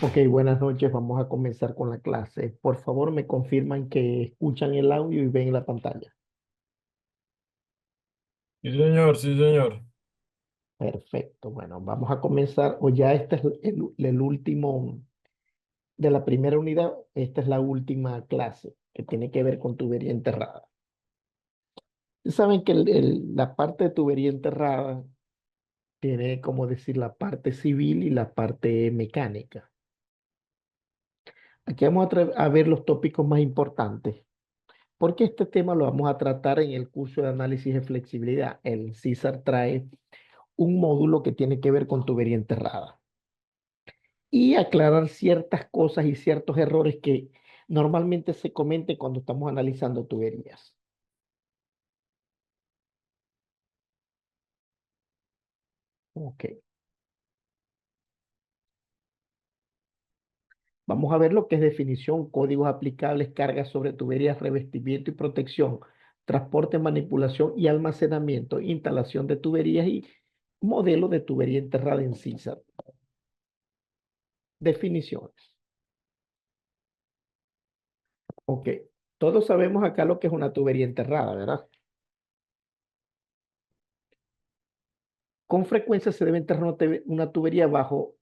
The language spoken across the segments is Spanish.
Ok, buenas noches. Vamos a comenzar con la clase. Por favor, me confirman que escuchan el audio y ven la pantalla. Sí, señor, sí, señor. Perfecto. Bueno, vamos a comenzar. O ya este es el último de la primera unidad. Esta es la última clase que tiene que ver con tubería enterrada. Saben que la parte de tubería enterrada tiene, como decir, la parte civil y la parte mecánica. Aquí vamos a ver los tópicos más importantes, porque este tema lo vamos a tratar en el curso de análisis de flexibilidad. El CISAR trae un módulo que tiene que ver con tubería enterrada y aclarar ciertas cosas y ciertos errores que normalmente se cometen cuando estamos analizando tuberías. Ok, vamos a ver lo que es definición, códigos aplicables, cargas sobre tuberías, revestimiento y protección, transporte, manipulación y almacenamiento, instalación de tuberías y modelo de tubería enterrada en CISAR. Definiciones. Ok, todos sabemos acá lo que es una tubería enterrada, ¿verdad? Con frecuencia se debe enterrar una tubería bajo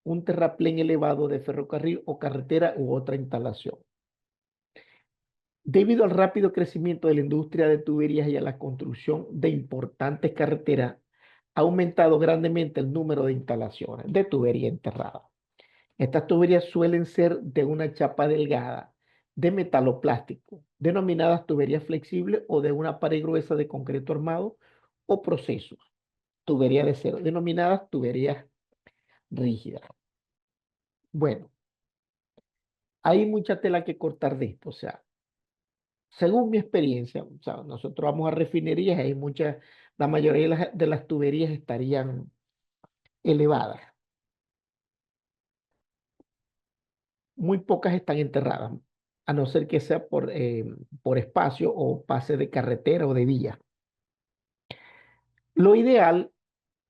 un terraplén elevado de ferrocarril o carretera u otra instalación. Debido al rápido crecimiento de la industria de tuberías y a la construcción de importantes carreteras, ha aumentado grandemente el número de instalaciones de tubería enterrada. Estas tuberías suelen ser de una chapa delgada de metal o plástico, denominadas tuberías flexibles, o de una pared gruesa de concreto armado o procesos, tubería de acero, denominadas tuberías rígidas. Bueno, hay mucha tela que cortar de esto, o sea, según mi experiencia, o sea, nosotros vamos a refinerías, hay muchas, la mayoría de las tuberías estarían elevadas, muy pocas están enterradas, a no ser que sea por espacio o pase de carretera o de vía. Lo ideal,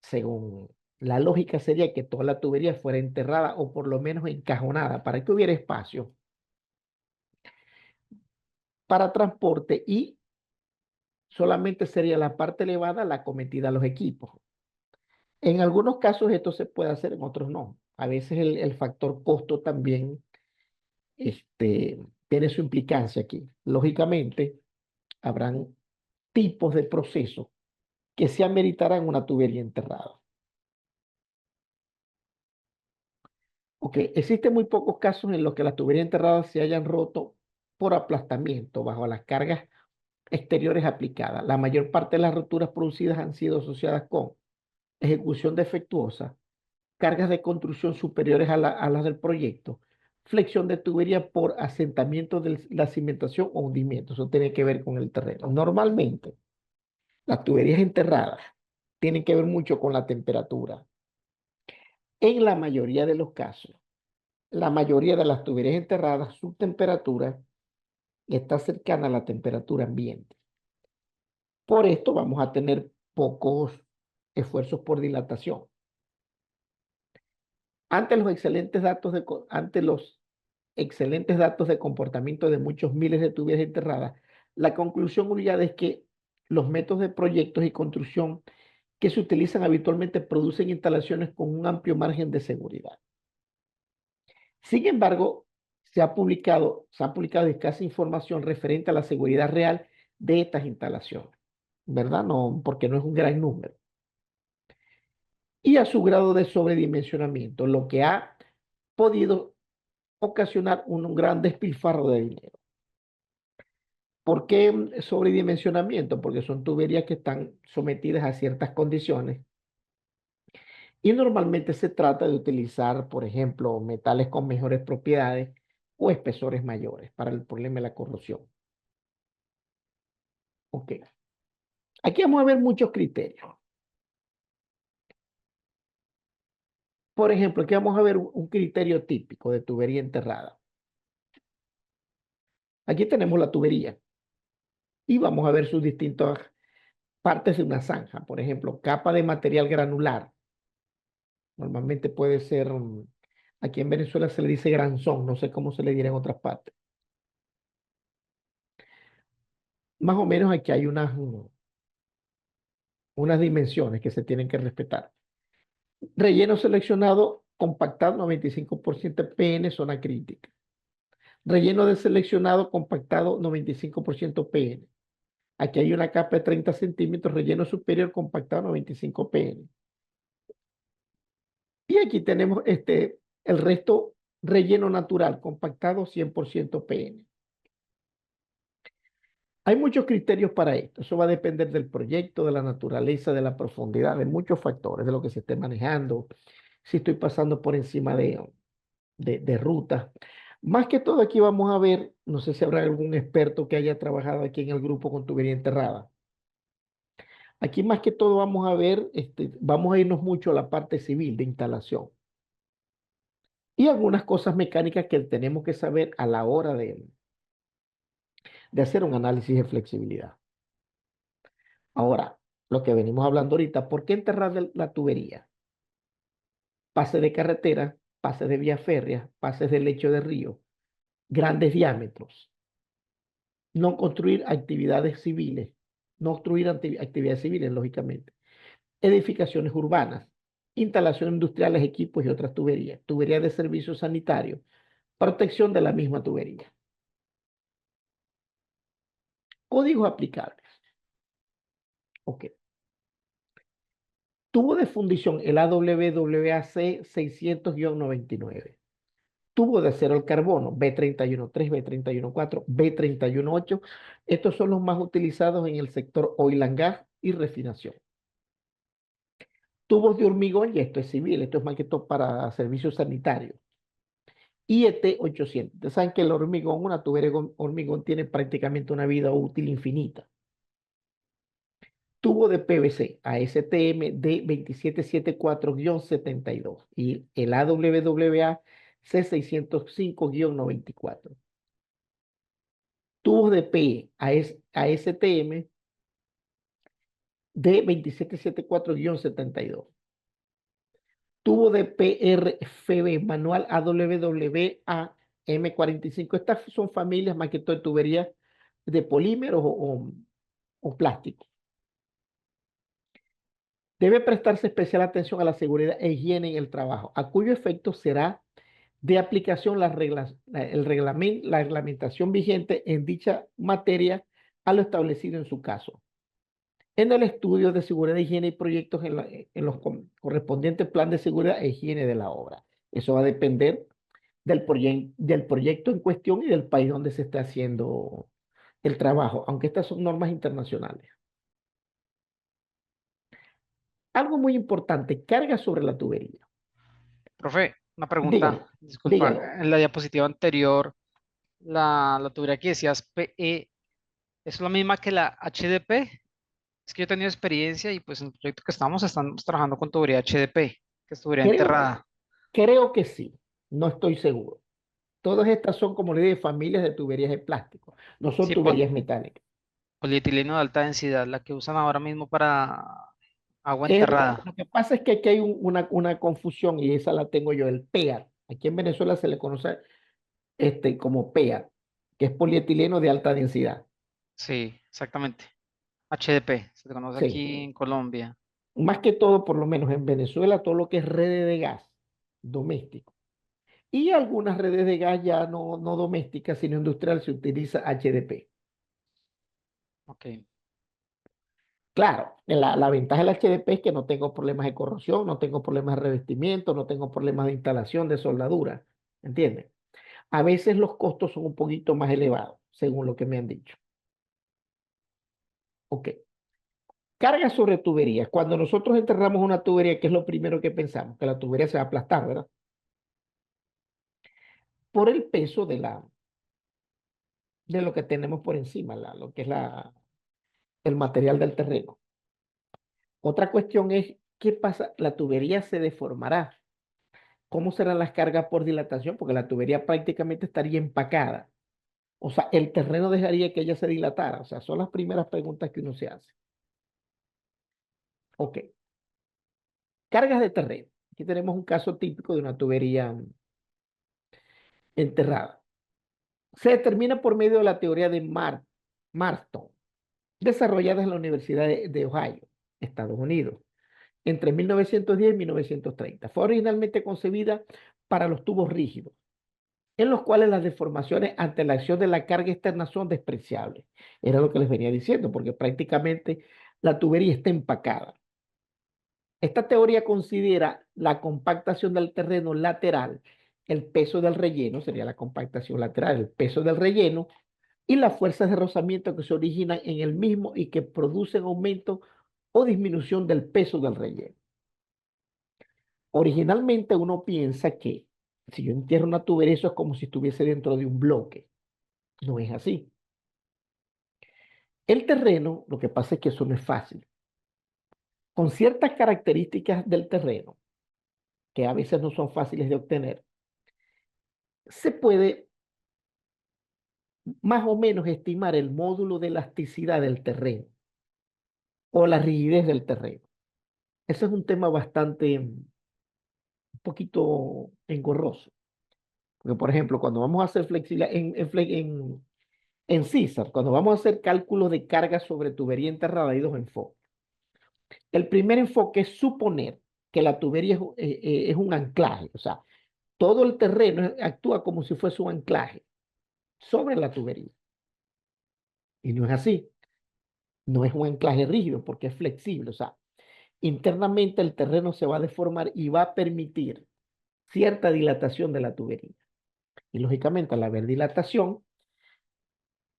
según la lógica, sería que toda la tubería fuera enterrada o por lo menos encajonada para que hubiera espacio para transporte y solamente sería la parte elevada la cometida a los equipos. En algunos casos esto se puede hacer, en otros no. A veces el factor costo también tiene su implicancia aquí. Lógicamente, habrán tipos de procesos que se ameritarán una tubería enterrada. Ok, existen muy pocos casos en los que las tuberías enterradas se hayan roto por aplastamiento bajo las cargas exteriores aplicadas. La mayor parte de las roturas producidas han sido asociadas con ejecución defectuosa, cargas de construcción superiores a las del proyecto, flexión de tubería por asentamiento de la cimentación o hundimiento. Eso tiene que ver con el terreno. Normalmente, las tuberías enterradas tienen que ver mucho con la temperatura. En la mayoría de los casos, la mayoría de las tuberías enterradas, su temperatura está cercana a la temperatura ambiente. Por esto vamos a tener pocos esfuerzos por dilatación. Ante los excelentes datos de comportamiento de muchos miles de tuberías enterradas, la conclusión obligada es que los métodos de proyectos y construcción que se utilizan habitualmente producen instalaciones con un amplio margen de seguridad. Sin embargo, se ha publicado escasa información referente a la seguridad real de estas instalaciones, ¿verdad? No, porque no es un gran número. Y a su grado de sobredimensionamiento, lo que ha podido ocasionar un gran despilfarro de dinero. ¿Por qué sobredimensionamiento? Porque son tuberías que están sometidas a ciertas condiciones y normalmente se trata de utilizar, por ejemplo, metales con mejores propiedades o espesores mayores para el problema de la corrosión. Ok. Aquí vamos a ver muchos criterios. Por ejemplo, aquí vamos a ver un criterio típico de tubería enterrada. Aquí tenemos la tubería y vamos a ver sus distintas partes de una zanja. Por ejemplo, capa de material granular. Normalmente puede ser Aquí en Venezuela se le dice granzón, no sé cómo se le dirá en otras partes. Más o menos aquí hay unas dimensiones que se tienen que respetar. Relleno seleccionado, compactado, 95% PN, zona crítica. Relleno deseleccionado, compactado, 95% PN. Aquí hay una capa de 30 centímetros, relleno superior, compactado, 95 PN. Y aquí tenemos el resto, relleno natural, compactado, 100% PN. Hay muchos criterios para esto. Eso va a depender del proyecto, de la naturaleza, de la profundidad, de muchos factores, de lo que se esté manejando, si estoy pasando por encima de rutas. Más que todo aquí vamos a ver, no sé si habrá algún experto que haya trabajado aquí en el grupo con tubería enterrada. Aquí más que todo vamos a ver, vamos a irnos mucho a la parte civil de instalación y algunas cosas mecánicas que tenemos que saber a la hora de hacer un análisis de flexibilidad. Ahora, lo que venimos hablando ahorita, ¿por qué enterrar la tubería? Pases de carretera, pases de vía férrea, pases de lecho de río, grandes diámetros. No construir actividades civiles, no construir actividades civiles, lógicamente. Edificaciones urbanas, instalaciones industriales, equipos y otras tuberías, tuberías de servicios sanitarios, protección de la misma tubería. Códigos aplicables. Ok. Tubo de fundición, el AWWAC 600-99. Tubo de acero al carbono, B31.3, B31.4, B31.8. Estos son los más utilizados en el sector oil and gas y refinación. Tubos de hormigón, y esto es civil, esto es más que todo para servicios sanitarios. IET 800. Ustedes saben que el hormigón, una tubería de hormigón tiene prácticamente una vida útil infinita. Tubo de PVC, ASTM D2774-72 y el AWWA C605-94. Tubos de PE, ASTM D2774-72. Tubo de PRFB manual AWWA M45. Estas son familias más que todo de tuberías de polímeros o plástico. Debe prestarse especial atención a la seguridad e higiene en el trabajo, a cuyo efecto será de aplicación las reglas, la reglamentación vigente en dicha materia a lo establecido en su caso. En el estudio de seguridad, higiene y proyectos en los correspondientes plan de seguridad e higiene de la obra. Eso va a depender del proyecto en cuestión y del país donde se esté haciendo el trabajo, aunque estas son normas internacionales. Algo muy importante, carga sobre la tubería. Profe, una Dígalo, pregunta, dígalo. disculpa, en la diapositiva anterior, la tubería que decías PE, ¿es la misma que la HDP? Es que yo he tenido experiencia y pues en el proyecto que estamos trabajando con tubería HDP, que es tubería Creo, enterrada. creo que sí, no estoy seguro. Todas estas son, como le dije, familias de tuberías de plástico, no son Sí, tuberías metálicas. polietileno de alta densidad, la que usan ahora mismo para agua Es, enterrada. lo que pasa es que aquí hay una confusión y esa la tengo yo, el PEA. Aquí en Venezuela se le conoce como PEA, que es polietileno de alta densidad. Sí, exactamente. HDP, se le conoce Sí. aquí en Colombia. Más que todo, por lo menos en Venezuela, todo lo que es redes de gas doméstico. Y algunas redes de gas ya no domésticas, sino industrial, se utiliza HDP. Ok, Claro, la ventaja del HDP es que no tengo problemas de corrosión, no tengo problemas de revestimiento, no tengo problemas de instalación, de soldadura. ¿Entiendes? A veces los costos son un poquito más elevados, según lo que me han dicho. Ok. Carga sobre tuberías. Cuando nosotros enterramos una tubería, ¿qué es lo primero que pensamos? Que la tubería se va a aplastar, ¿verdad? Por el peso de lo que tenemos por encima, lo que es el material del terreno. Otra cuestión es, ¿qué pasa? La tubería se deformará. ¿Cómo serán las cargas por dilatación? Porque la tubería prácticamente estaría empacada. O sea, el terreno dejaría que ella se dilatara. O sea, son las primeras preguntas que uno se hace. Ok. Cargas de terreno. Aquí tenemos un caso típico de una tubería. enterrada. Se determina por medio de la teoría de Marston, desarrollada en la Universidad de Ohio, Estados Unidos, entre 1910 y 1930. Fue originalmente concebida para los tubos rígidos, en los cuales las deformaciones ante la acción de la carga externa son despreciables. Era lo que les venía diciendo, porque prácticamente la tubería está empacada. Esta teoría considera la compactación del terreno lateral, el peso del relleno, sería la compactación lateral, el peso del relleno, y las fuerzas de rozamiento que se originan en el mismo y que producen aumento o disminución del peso del relleno. Originalmente uno piensa que si yo entierro una tubería, eso es como si estuviese dentro de un bloque. No es así. El terreno, lo que pasa es que eso no es fácil. Con ciertas características del terreno, que a veces no son fáciles de obtener, se puede más o menos estimar el módulo de elasticidad del terreno o la rigidez del terreno. Ese es un tema bastante, un poquito engorroso. Porque, por ejemplo, cuando vamos a hacer flexibilidad en CISAR, cuando vamos a hacer cálculos de carga sobre tubería enterrada, hay dos enfoques. El primer enfoque es suponer que la tubería es un anclaje, o sea, todo el terreno actúa como si fuese un anclaje sobre la tubería. Y no es así. No es un anclaje rígido porque es flexible. O sea, internamente el terreno se va a deformar y va a permitir cierta dilatación de la tubería. Y lógicamente al haber dilatación,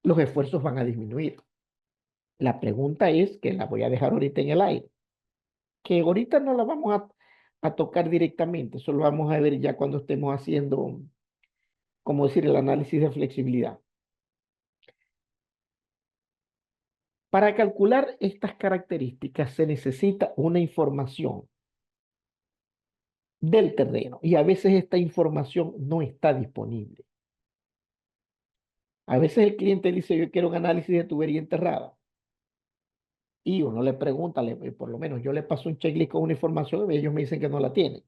los esfuerzos van a disminuir. La pregunta es, que la voy a dejar ahorita en el aire, que ahorita no la vamos a tocar directamente, eso lo vamos a ver ya cuando estemos haciendo, como decir, el análisis de flexibilidad. Para calcular estas características se necesita una información del terreno y a veces esta información no está disponible. A veces el cliente dice, yo quiero un análisis de tubería enterrada. Y uno le pregunta, por lo menos yo le paso un checklist con una información y ellos me dicen que no la tienen.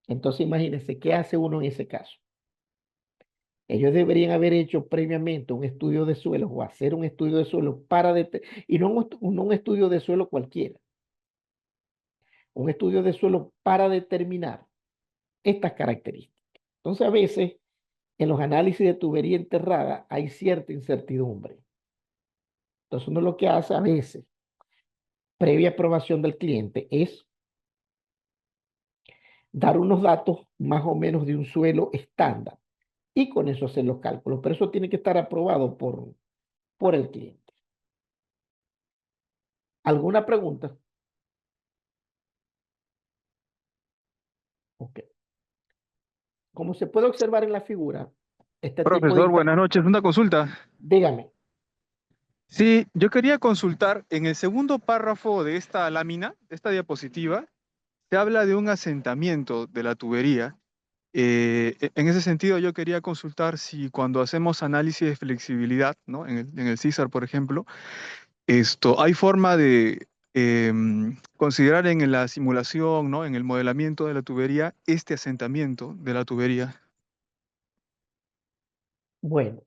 Entonces imagínense, ¿qué hace uno en ese caso? Ellos deberían haber hecho previamente un estudio de suelo o hacer un estudio de suelo y no un estudio de suelo cualquiera, un estudio de suelo para determinar estas características. Entonces a veces en los análisis de tubería enterrada hay cierta incertidumbre. Entonces uno lo que hace a veces, previa aprobación del cliente, es dar unos datos más o menos de un suelo estándar y con eso hacer los cálculos. Pero eso tiene que estar aprobado por el cliente. ¿Alguna pregunta? Ok. Como se puede observar en la figura, este tipo de... Profesor, buenas noches. Una consulta. Dígame. Sí, yo quería consultar, en el segundo párrafo de esta lámina, de esta diapositiva, se habla de un asentamiento de la tubería. En ese sentido, yo quería consultar si cuando hacemos análisis de flexibilidad, ¿no? En el CISAR, por ejemplo, hay forma de considerar en la simulación, ¿no? En el modelamiento de la tubería, este asentamiento de la tubería. Bueno,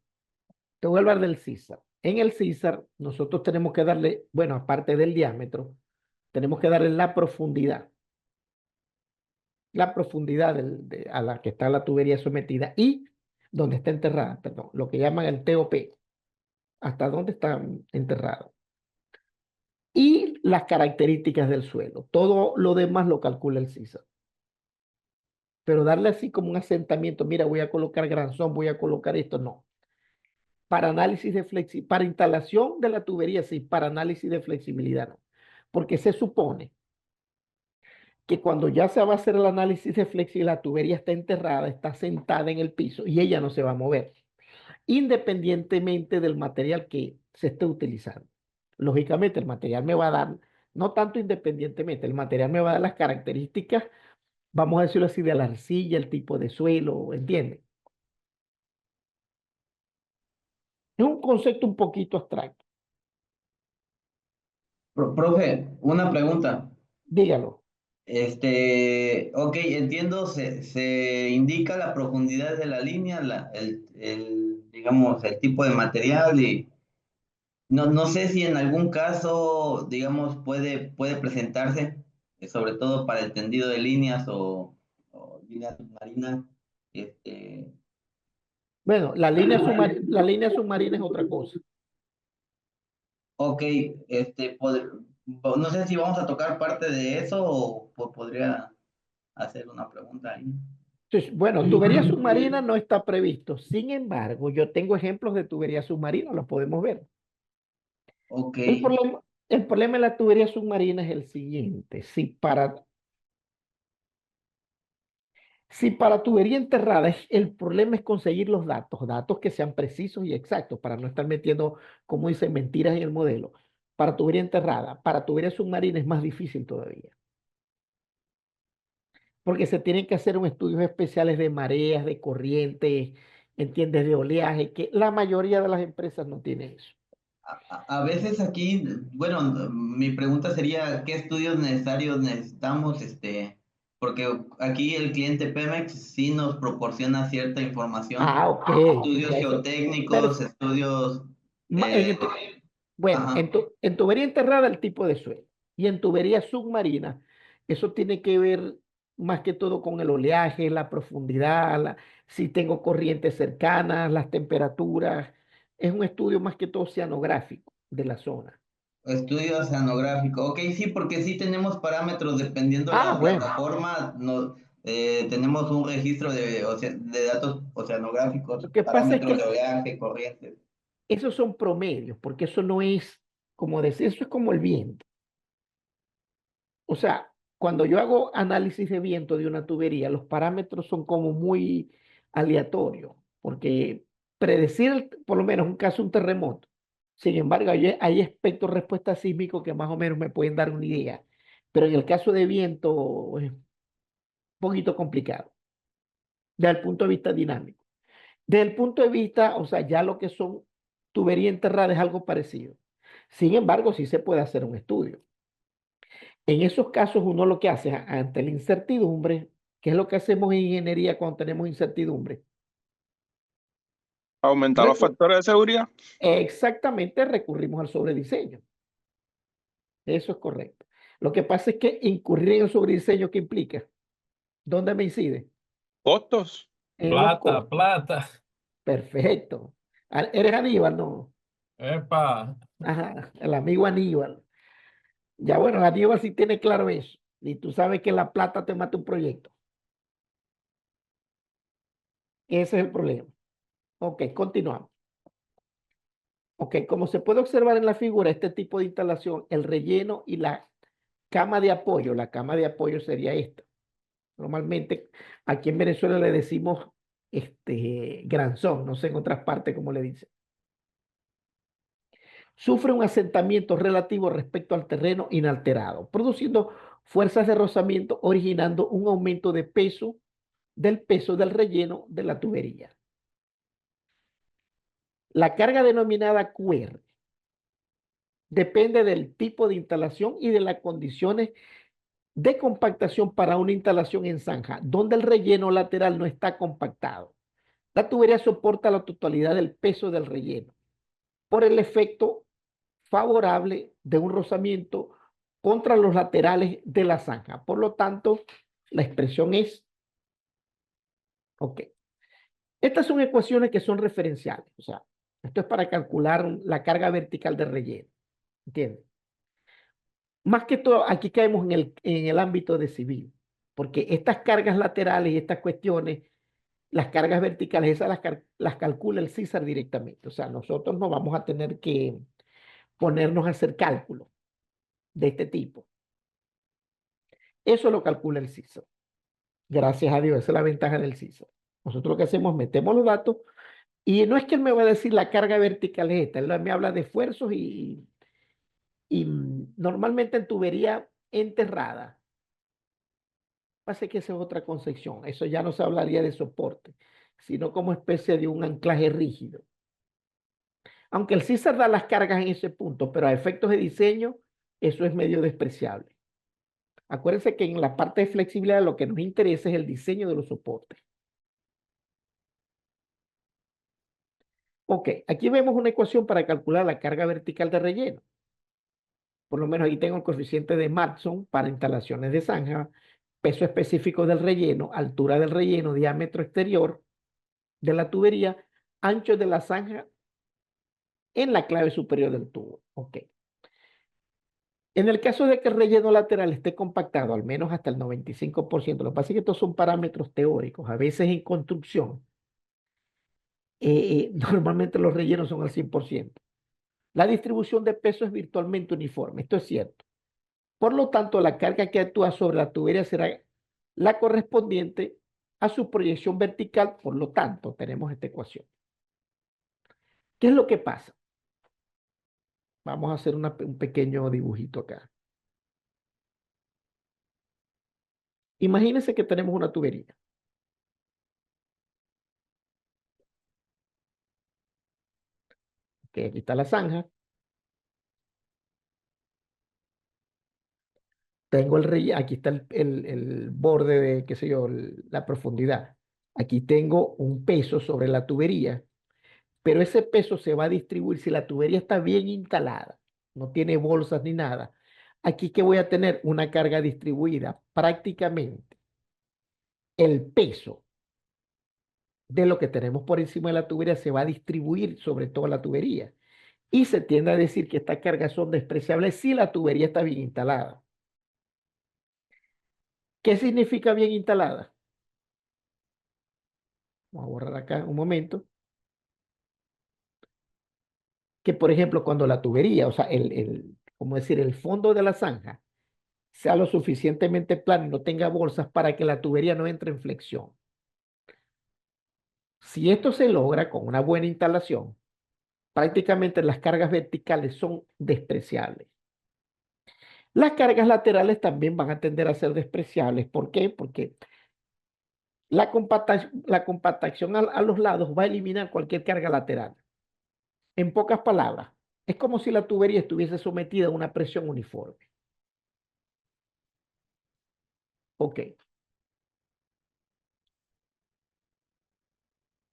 te voy a hablar del CISAR. En el CISAR, nosotros tenemos que darle, bueno, aparte del diámetro, tenemos que darle la profundidad a la que está la tubería sometida y donde está enterrada, perdón, lo que llaman el TOP, hasta dónde está enterrado. Y las características del suelo. Todo lo demás lo calcula el CISAR. Pero darle así como un asentamiento, mira, voy a colocar granzón, voy a colocar esto, no. Para análisis de para instalación de la tubería, sí, para análisis de flexibilidad, no. Porque se supone que cuando ya se va a hacer el análisis de flexibilidad, la tubería está enterrada, está sentada en el piso y ella no se va a mover, independientemente del material que se esté utilizando. Lógicamente, el material me va a dar, no tanto independientemente, el material me va a dar las características, vamos a decirlo así, de la arcilla, el tipo de suelo, ¿entienden? Es un concepto un poquito abstracto. Profe, una pregunta. Dígalo. Ok, entiendo, se indica la profundidad de la línea, digamos, el tipo de material y no sé si en algún caso, digamos, puede presentarse, sobre todo para el tendido de líneas o líneas submarinas. Este, Bueno, la línea submarina es otra cosa. ok, no sé si vamos a tocar parte de eso o podría hacer una pregunta ahí. Entonces, bueno, tubería submarina no está previsto. Sin embargo, yo tengo ejemplos de tubería submarina, los podemos ver. Ok, El problema, el problema de la tubería submarina es el siguiente. Si para tubería enterrada el problema es conseguir los datos que sean precisos y exactos para no estar metiendo, como dicen, mentiras en el modelo. Para tubería enterrada, para tubería submarina es más difícil todavía, porque se tienen que hacer estudios especiales de mareas, de corrientes, entiendes, de oleaje, que la mayoría de las empresas no tienen eso. a veces aquí, bueno, mi pregunta sería, ¿qué estudios necesarios necesitamos? Porque aquí el cliente Pemex sí nos proporciona cierta información, Ah, ok, estudios ya eso. geotécnicos, Pero, estudios, ma- en, eh, el tu- bueno, ajá, en tubería enterrada el tipo de suelo y en tubería submarina, eso tiene que ver más que todo con el oleaje, la profundidad, si tengo corrientes cercanas, las temperaturas. Es un estudio más que todo oceanográfico de la zona. estudio oceanográfico. Ok, sí, porque sí tenemos parámetros dependiendo Ah, la bueno, plataforma, no, tenemos un registro de datos lo oceanográficos, que pasa es parámetros de que oleaje, corrientes. esos son promedios, porque eso no es, como decir, eso es como el viento. O sea, cuando yo hago análisis de viento de una tubería, los parámetros son como muy aleatorios, porque predecir, por lo menos, un caso, un terremoto. Sin embargo, hay espectros de respuesta sísmico que más o menos me pueden dar una idea. Pero en el caso de viento es un poquito complicado, desde el punto de vista dinámico. Desde el punto de vista, o sea, ya lo que son tubería enterrada es algo parecido. Sin embargo, sí se puede hacer un estudio. En esos casos, uno lo que hace ante la incertidumbre, ¿qué es lo que hacemos en ingeniería cuando tenemos incertidumbre? Aumentar los Recu- factores de seguridad. Exactamente, recurrimos al sobrediseño. Eso es correcto. Lo que pasa es que incurrir en el sobrediseño, ¿qué implica? ¿Dónde me incide? Costos. En los Plata, costos. plata. Perfecto. ¿Eres Aníbal? No. Epa. Ajá, el amigo Aníbal. Ya bueno, Aníbal sí tiene claro eso. Y tú sabes que la plata te mata un proyecto. Ese es el problema. Ok, continuamos. Ok, como se puede observar en la figura, este tipo de instalación, el relleno y la cama de apoyo sería esta. Normalmente aquí en Venezuela le decimos granzón, no sé en otras partes cómo le dicen. Sufre un asentamiento relativo respecto al terreno inalterado, produciendo fuerzas de rozamiento, originando un aumento de peso del relleno de la tubería. La carga denominada QR depende del tipo de instalación y de las condiciones de compactación para una instalación en zanja, donde el relleno lateral no está compactado. La tubería soporta la totalidad del peso del relleno por el efecto favorable de un rozamiento contra los laterales de la zanja. Por lo tanto, la expresión es, ok. Estas son ecuaciones que son referenciales. O sea, esto es para calcular la carga vertical de relleno. ¿Entiendes? Más que todo, aquí caemos en el ámbito de civil, porque estas cargas laterales y estas cuestiones, las cargas verticales, esas las calcula el CISAR directamente. O sea, nosotros no vamos a tener que ponernos a hacer cálculos de este tipo. Eso lo calcula el CISAR. Gracias a Dios, esa es la ventaja del CISAR. Nosotros lo que hacemos, metemos los datos y no es que él me va a decir la carga vertical es esta, él me habla de esfuerzos y normalmente en tubería enterrada. Pasa que esa es otra concepción. Eso ya no se hablaría de soporte, sino como especie de un anclaje rígido. Aunque el CISAR da las cargas en ese punto, pero a efectos de diseño, eso es medio despreciable. Acuérdense que en la parte de flexibilidad lo que nos interesa es el diseño de los soportes. Ok, aquí vemos una ecuación para calcular la carga vertical de relleno. Por lo menos aquí tengo el coeficiente de Matson para instalaciones de zanja, peso específico del relleno, altura del relleno, diámetro exterior de la tubería, ancho de la zanja en la clave superior del tubo. Ok. En el caso de que el relleno lateral esté compactado, al menos hasta el 95%, lo que pasa es que estos son parámetros teóricos. A veces en construcción, normalmente los rellenos son al 100%. La distribución de peso es virtualmente uniforme. Esto es cierto. Por lo tanto, la carga que actúa sobre la tubería será la correspondiente a su proyección vertical. Por lo tanto, tenemos esta ecuación. ¿Qué es lo que pasa? Vamos a hacer un pequeño dibujito acá. Imagínense que tenemos una tubería. Que aquí está la zanja. Tengo el relleno, aquí está el borde de, qué sé yo, la profundidad. Aquí tengo un peso sobre la tubería, pero ese peso se va a distribuir si la tubería está bien instalada, no tiene bolsas ni nada. Aquí que voy a tener una carga distribuida, prácticamente el peso de lo que tenemos por encima de la tubería se va a distribuir sobre toda la tubería. Y se tiende a decir que estas cargas son despreciables si la tubería está bien instalada. ¿Qué significa bien instalada? Vamos a borrar acá un momento. Que, por ejemplo, cuando la tubería, o sea, como decir, el fondo de la zanja sea lo suficientemente plano y no tenga bolsas para que la tubería no entre en flexión. Si esto se logra con una buena instalación, prácticamente las cargas verticales son despreciables. Las cargas laterales también van a tender a ser despreciables. ¿Por qué? Porque la compactación a los lados va a eliminar cualquier carga lateral. En pocas palabras, es como si la tubería estuviese sometida a una presión uniforme. Ok.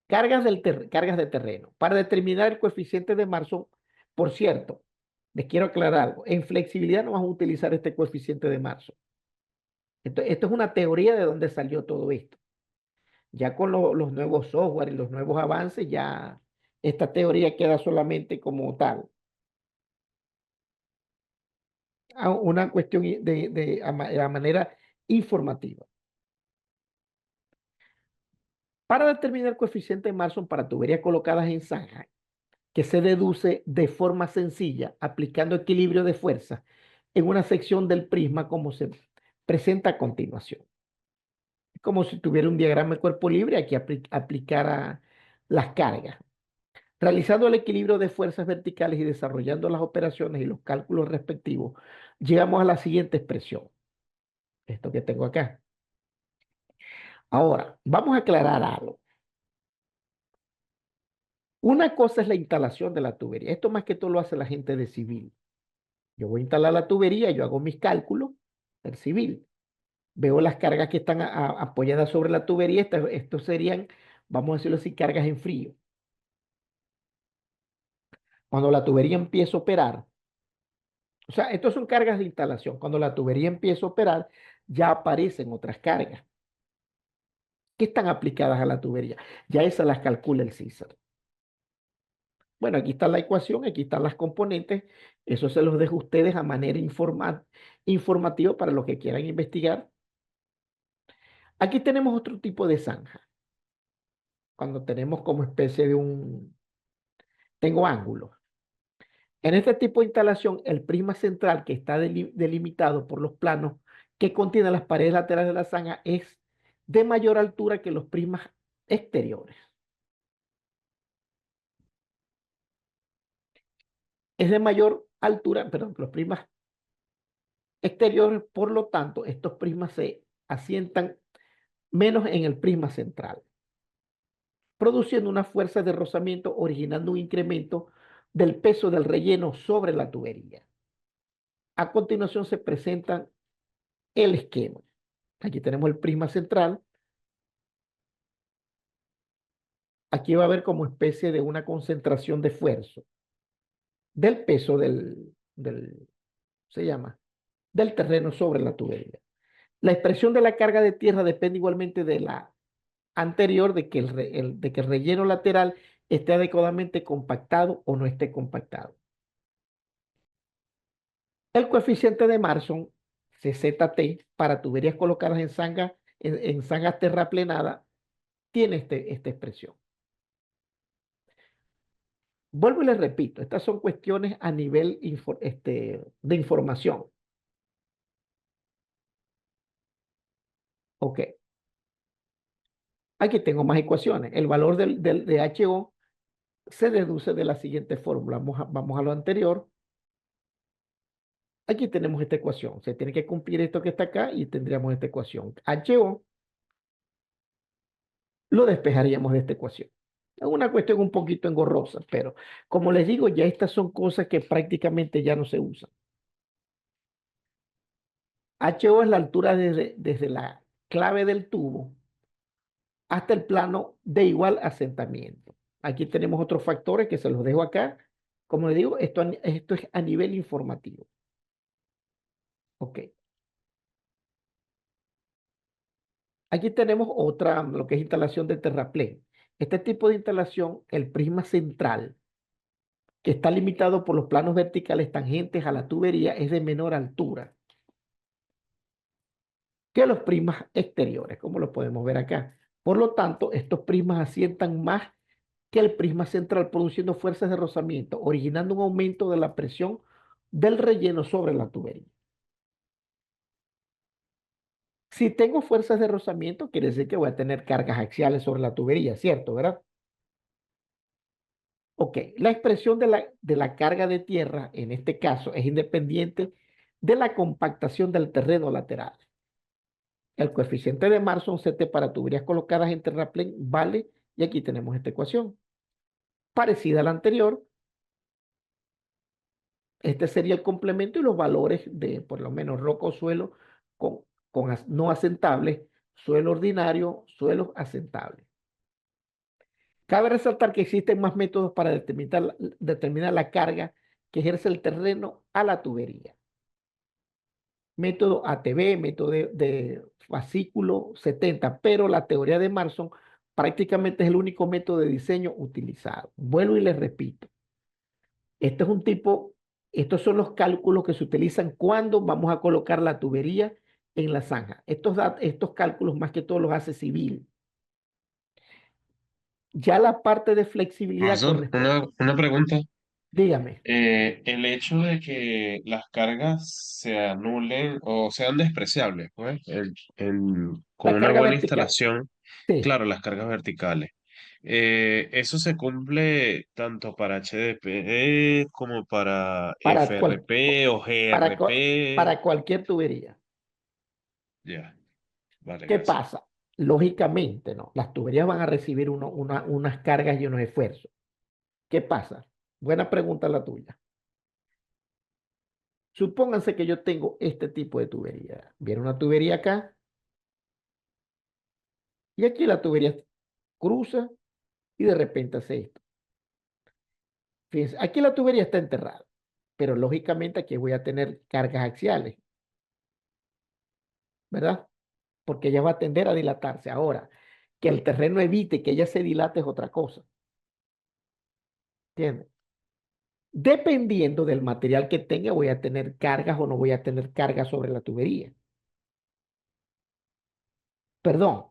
Cargas de terreno. Para determinar el coeficiente de Marson, por cierto, les quiero aclarar algo. En flexibilidad no vamos a utilizar este coeficiente de Marson. Esto es una teoría de dónde salió todo esto. Ya con los nuevos software y los nuevos avances, ya esta teoría queda solamente como tal. Una cuestión de manera informativa. Para determinar el coeficiente de Marson para tuberías colocadas en zanja, que se deduce de forma sencilla aplicando equilibrio de fuerza en una sección del prisma como se presenta a continuación. Es como si tuviera un diagrama de cuerpo libre, aquí aplicara las cargas. Realizando el equilibrio de fuerzas verticales y desarrollando las operaciones y los cálculos respectivos, llegamos a la siguiente expresión. Esto que tengo acá. Ahora, vamos a aclarar algo. Una cosa es la instalación de la tubería. Esto más que todo lo hace la gente de civil. Yo voy a instalar la tubería, yo hago mis cálculos del civil. Veo las cargas que están apoyadas sobre la tubería. Estos serían, vamos a decirlo así, cargas en frío. Cuando la tubería empieza a operar, o sea, estos son cargas de instalación. Cuando la tubería empieza a operar, ya aparecen otras cargas que están aplicadas a la tubería. Ya esas las calcula el CISAR. Bueno, aquí está la ecuación, aquí están las componentes. Eso se los dejo a ustedes a manera informativa para los que quieran investigar. Aquí tenemos otro tipo de zanja. Cuando tenemos como especie de tengo ángulos. En este tipo de instalación, el prisma central que está delimitado por los planos que contienen las paredes laterales de la zanja es de mayor altura que los prismas exteriores. Es de mayor altura, perdón, que los prismas exteriores, por lo tanto, estos prismas se asientan menos en el prisma central, produciendo una fuerza de rozamiento, originando un incremento del peso del relleno sobre la tubería. A continuación se presentan el esquema. Aquí tenemos el prisma central. Aquí va a haber como especie de una concentración de esfuerzo del peso se llama, del terreno sobre la tubería. La expresión de la carga de tierra depende igualmente de la anterior, de que de que el relleno lateral esté adecuadamente compactado o no esté compactado. El coeficiente de Marson, CZT, para tuberías colocadas en zanjas terraplenadas, tiene esta expresión. Vuelvo y les repito, estas son cuestiones a nivel de información. Ok. Aquí tengo más ecuaciones. El valor de HO se deduce de la siguiente fórmula. Vamos a lo anterior. Aquí tenemos esta ecuación. Se tiene que cumplir esto que está acá y tendríamos esta ecuación. HO lo despejaríamos de esta ecuación. Es una cuestión un poquito engorrosa, pero como les digo, ya estas son cosas que prácticamente ya no se usan. HO es la altura desde la clave del tubo hasta el plano de igual asentamiento. Aquí tenemos otros factores que se los dejo acá. Como les digo, esto es a nivel informativo. Ok. Aquí tenemos otra, lo que es instalación de terraplén. Este tipo de instalación, el prisma central, que está limitado por los planos verticales tangentes a la tubería, es de menor altura que los prismas exteriores, como lo podemos ver acá. Por lo tanto, estos prismas asientan más que el prisma central, produciendo fuerzas de rozamiento, originando un aumento de la presión del relleno sobre la tubería. Si tengo fuerzas de rozamiento, quiere decir que voy a tener cargas axiales sobre la tubería, ¿cierto? ¿Verdad? Ok, la expresión de la carga de tierra, en este caso, es independiente de la compactación del terreno lateral. El coeficiente de Marson CT para tuberías colocadas en terraplén vale, y aquí tenemos esta ecuación. Parecida a la anterior, este sería el complemento y los valores de, por lo menos, roca o suelo con no asentables, suelo ordinario, suelos asentables. Cabe resaltar que existen más métodos para determinar la carga que ejerce el terreno a la tubería. Método ATB, método de fascículo 70, pero la teoría de Marson prácticamente es el único método de diseño utilizado. Vuelvo y les repito, este es un tipo, estos son los cálculos que se utilizan cuando vamos a colocar la tubería en la zanja. Estos cálculos más que todo los hace civil. Ya la parte de flexibilidad Profesor, corresponde. una pregunta. Dígame, El hecho de que las cargas se anulen o sean despreciables, pues, con la una carga buena vertical. instalación, Sí, claro, las cargas verticales. Eso se cumple tanto para HDPE como para para, cual- FRP o para, cua- GRP. para cualquier tubería. Ya, vale, ¿Qué gracias. pasa? Lógicamente, ¿no? Las tuberías van a recibir unas cargas y unos esfuerzos. ¿Qué pasa? Buena pregunta la tuya. Supónganse que yo tengo este tipo de tubería. Viene una tubería acá y aquí la tubería cruza y de repente hace esto. Fíjense, aquí la tubería está enterrada, pero lógicamente aquí voy a tener cargas axiales, ¿verdad? Porque ella va a tender a dilatarse. Ahora, que el terreno evite que ella se dilate es otra cosa. ¿Entiendes? Dependiendo del material que tenga, voy a tener cargas o no voy a tener cargas sobre la tubería. Perdón,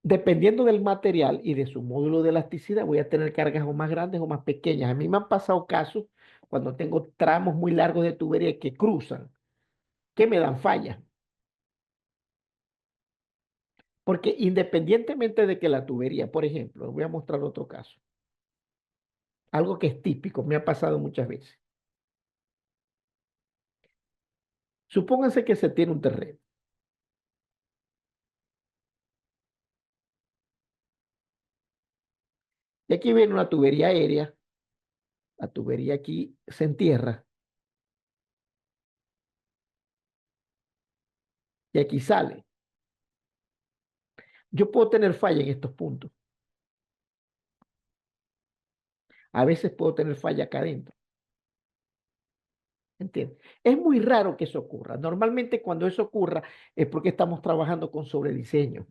dependiendo del material y de su módulo de elasticidad, voy a tener cargas o más grandes o más pequeñas. A mí me han pasado casos cuando tengo tramos muy largos de tubería que cruzan, que me dan fallas. Porque independientemente de que la tubería, por ejemplo, les voy a mostrar otro caso, algo que es típico, me ha pasado muchas veces. Supónganse que se tiene un terreno. Y aquí viene una tubería aérea, la tubería aquí se entierra. Y aquí sale. Yo puedo tener falla en estos puntos. A veces puedo tener falla acá adentro. ¿Entiendes? Es muy raro que eso ocurra. Normalmente cuando eso ocurra es porque estamos trabajando con sobrediseño.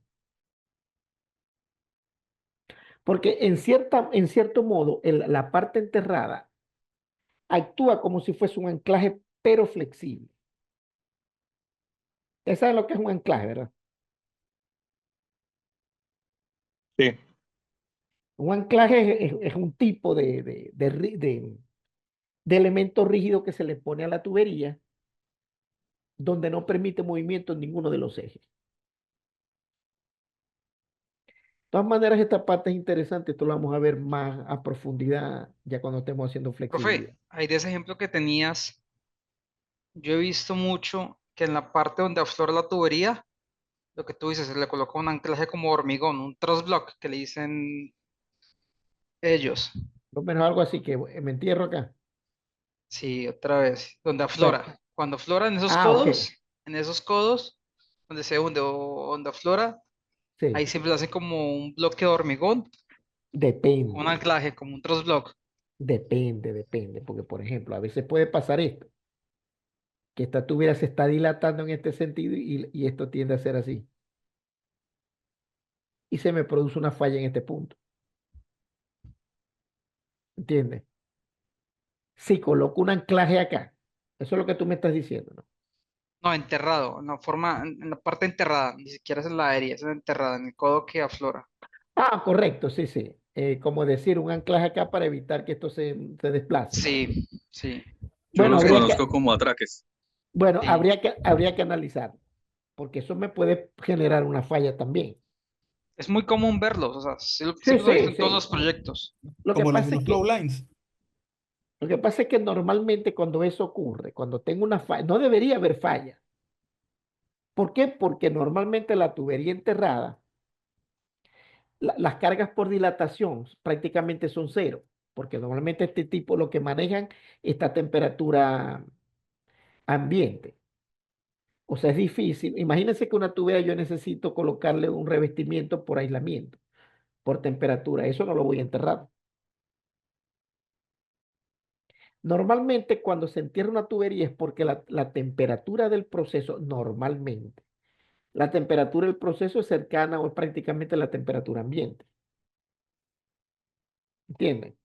Porque en cierto modo, la parte enterrada actúa como si fuese un anclaje, pero flexible. Ustedes saben lo que es un anclaje, ¿verdad? Sí. Un anclaje es un tipo de elemento rígido que se le pone a la tubería donde no permite movimiento en ninguno de los ejes. De todas maneras, esta parte es interesante, esto lo vamos a ver más a profundidad ya cuando estemos haciendo flexibilidad. Profe, ahí de ese ejemplo que tenías, yo he visto mucho que en la parte donde aflora la tubería, lo que tú dices, se le coloca un anclaje como hormigón, un truss block que le dicen ellos. Lo menos algo así que me entierro acá. Sí, otra vez, donde Bueno, aflora. Cuando aflora ok, en esos codos, donde se hunde o donde aflora, ahí sí, siempre le hacen como un bloque de hormigón, como un depende, anclaje, como un truss block. depende, porque por ejemplo, a veces puede pasar esto, que esta tubería se está dilatando en este sentido y esto tiende a ser así. Y se me produce una falla en este punto, ¿entiendes? Si coloco un anclaje acá, eso es lo que tú me estás diciendo, ¿no? No, enterrado, en la parte enterrada, ni siquiera es en la aérea, es en la enterrada, en el codo que aflora. Ah, correcto, sí, sí. Como decir, un anclaje acá para evitar que esto se desplace. Sí, sí, Yo Bueno, los habría conozco que, como atraques. bueno, sí. habría que analizar, porque eso me puede generar una falla también. Es muy común verlos, o sea, sí Sí, los he visto sí, en todos sí. los proyectos. Lo que Como los pasa es mismos flow que, lines. lo que pasa es que normalmente cuando eso ocurre, cuando tengo una falla, no debería haber falla. ¿Por qué? Porque normalmente la tubería enterrada, las cargas por dilatación prácticamente son cero, porque normalmente este tipo lo que manejan esta temperatura ambiente. O sea, es difícil. Imagínense que una tubería yo necesito colocarle un revestimiento por aislamiento, por temperatura. Eso no lo voy a enterrar. Normalmente cuando se entierra una tubería es porque la temperatura del proceso, normalmente, la temperatura del proceso es cercana o es prácticamente la temperatura ambiente. ¿Entienden?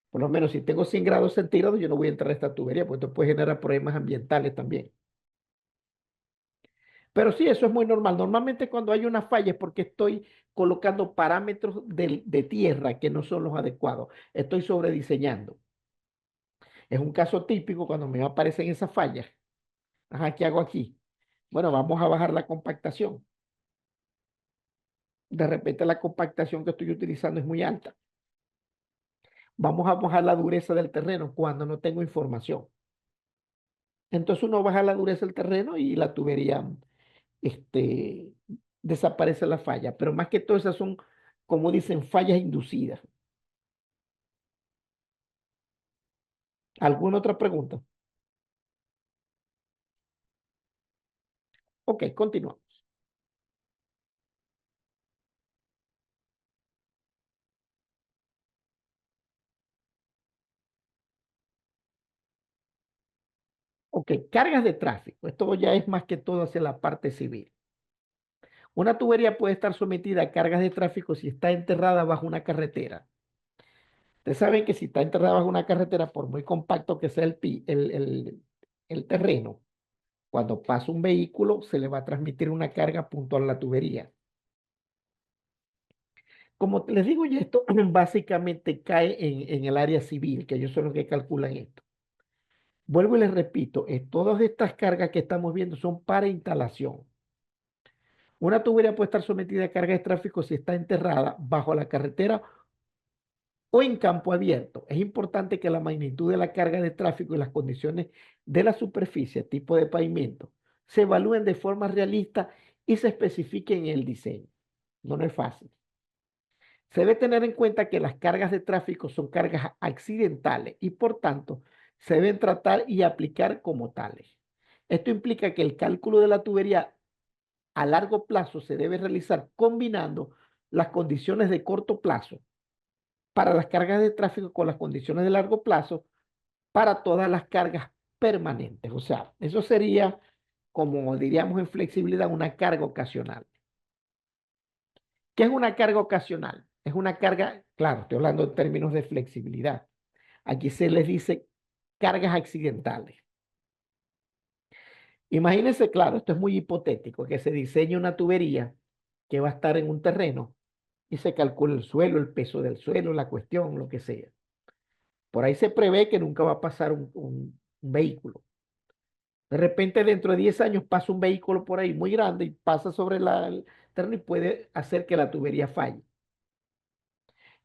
Por lo menos si tengo 100 grados centígrados, yo no voy a entrar a esta tubería, porque esto puede generar problemas ambientales también. Pero sí, eso es muy normal. Normalmente cuando hay una falla es porque estoy colocando parámetros de tierra que no son los adecuados. Estoy sobrediseñando. Es un caso típico cuando me aparecen esas fallas. Ajá, ¿qué hago aquí? Bueno, vamos a bajar la compactación. De repente la compactación que estoy utilizando es muy alta. Vamos a bajar la dureza del terreno cuando no tengo información. Entonces uno baja la dureza del terreno y la tubería este, desaparece la falla. Pero más que todo esas son, como dicen, fallas inducidas. ¿Alguna otra pregunta? Ok, continuamos. Ok, cargas de tráfico. Esto ya es más que todo hacia la parte civil. Una tubería puede estar sometida a cargas de tráfico si está enterrada bajo una carretera. Ustedes saben que si está enterrada bajo una carretera, por muy compacto que sea el terreno, cuando pasa un vehículo se le va a transmitir una carga puntual a la tubería. Como les digo, ya esto básicamente cae en el área civil, que ellos son los que calculan esto. Vuelvo y les repito, todas estas cargas que estamos viendo son para instalación. Una tubería puede estar sometida a carga de tráfico si está enterrada bajo la carretera o en campo abierto. Es importante que la magnitud de la carga de tráfico y las condiciones de la superficie, tipo de pavimento, se evalúen de forma realista y se especifiquen en el diseño. No, no es fácil. Se debe tener en cuenta que las cargas de tráfico son cargas accidentales y por tanto se deben tratar y aplicar como tales. Esto implica que el cálculo de la tubería a largo plazo se debe realizar combinando las condiciones de corto plazo para las cargas de tráfico con las condiciones de largo plazo para todas las cargas permanentes. O sea, eso sería, como diríamos en flexibilidad, una carga ocasional. ¿Qué es una carga ocasional? Es una carga, claro, estoy hablando en términos de flexibilidad. Aquí se les dice cargas accidentales. Imagínense, claro, esto es muy hipotético, que se diseñe una tubería que va a estar en un terreno y se calcula el suelo, el peso del suelo, la cuestión, lo que sea. Por ahí se prevé que nunca va a pasar un vehículo. De repente, dentro de 10 años pasa un vehículo por ahí muy grande y pasa sobre el terreno y puede hacer que la tubería falle.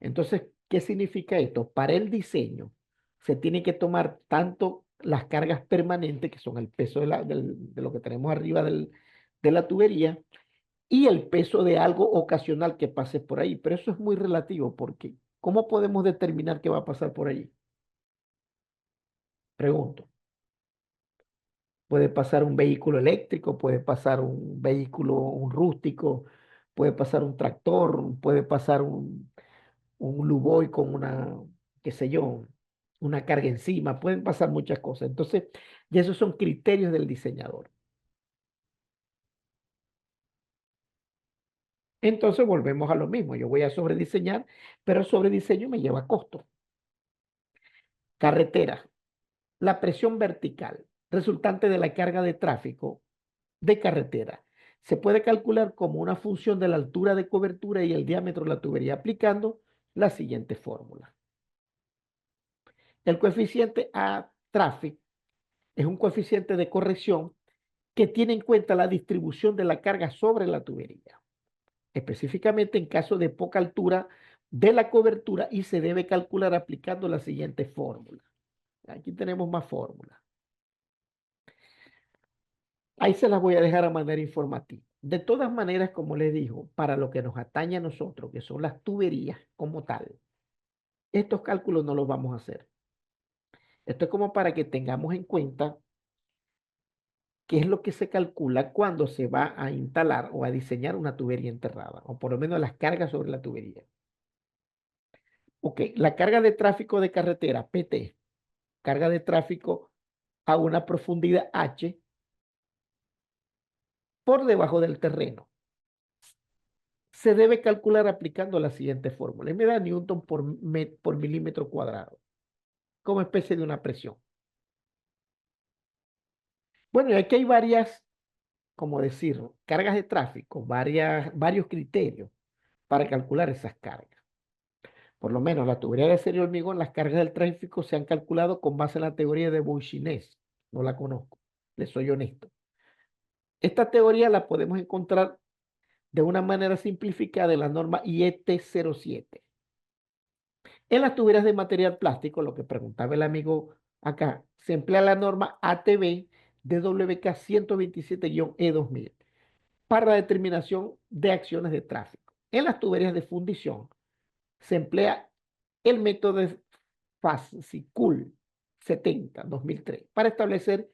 Entonces, ¿qué significa esto? Para el diseño se tiene que tomar tanto las cargas permanentes, que son el peso de lo que tenemos arriba de la tubería, y el peso de algo ocasional que pase por ahí. Pero eso es muy relativo porque ¿cómo podemos determinar qué va a pasar por ahí? Pregunto. Puede pasar un vehículo eléctrico, puede pasar un vehículo, un rústico, puede pasar un tractor, puede pasar un Luboy con una, qué sé yo, una carga encima, pueden pasar muchas cosas. Entonces, y esos son criterios del diseñador. Entonces volvemos a lo mismo. Yo voy a sobrediseñar, pero el sobrediseño me lleva a costo. Carretera. La presión vertical resultante de la carga de tráfico de carretera se puede calcular como una función de la altura de cobertura y el diámetro de la tubería aplicando la siguiente fórmula. El coeficiente A traffic es un coeficiente de corrección que tiene en cuenta la distribución de la carga sobre la tubería, específicamente en caso de poca altura de la cobertura, y se debe calcular aplicando la siguiente fórmula. Aquí tenemos más fórmulas. Ahí se las voy a dejar a manera informativa. De todas maneras, como les digo, para lo que nos atañe a nosotros, que son las tuberías como tal, estos cálculos no los vamos a hacer. Esto es como para que tengamos en cuenta qué es lo que se calcula cuando se va a instalar o a diseñar una tubería enterrada, o por lo menos las cargas sobre la tubería. Ok, la carga de tráfico de carretera, PT, carga de tráfico a una profundidad H por debajo del terreno, se debe calcular aplicando la siguiente fórmula. Y me da Newton por milímetro cuadrado, como especie de una presión. Bueno, y aquí hay varias, como decirlo, cargas de tráfico, varios criterios para calcular esas cargas. Por lo menos la tubería de acero y hormigón, las cargas del tráfico se han calculado con base en la teoría de Bouchinès. No la conozco, les soy honesto. Esta teoría la podemos encontrar de una manera simplificada en la norma IET 07. En las tuberías de material plástico, lo que preguntaba el amigo acá, se emplea la norma ATB DWK 127-E2000 para la determinación de acciones de tráfico. En las tuberías de fundición se emplea el método de FASICUL 70-2003 para establecer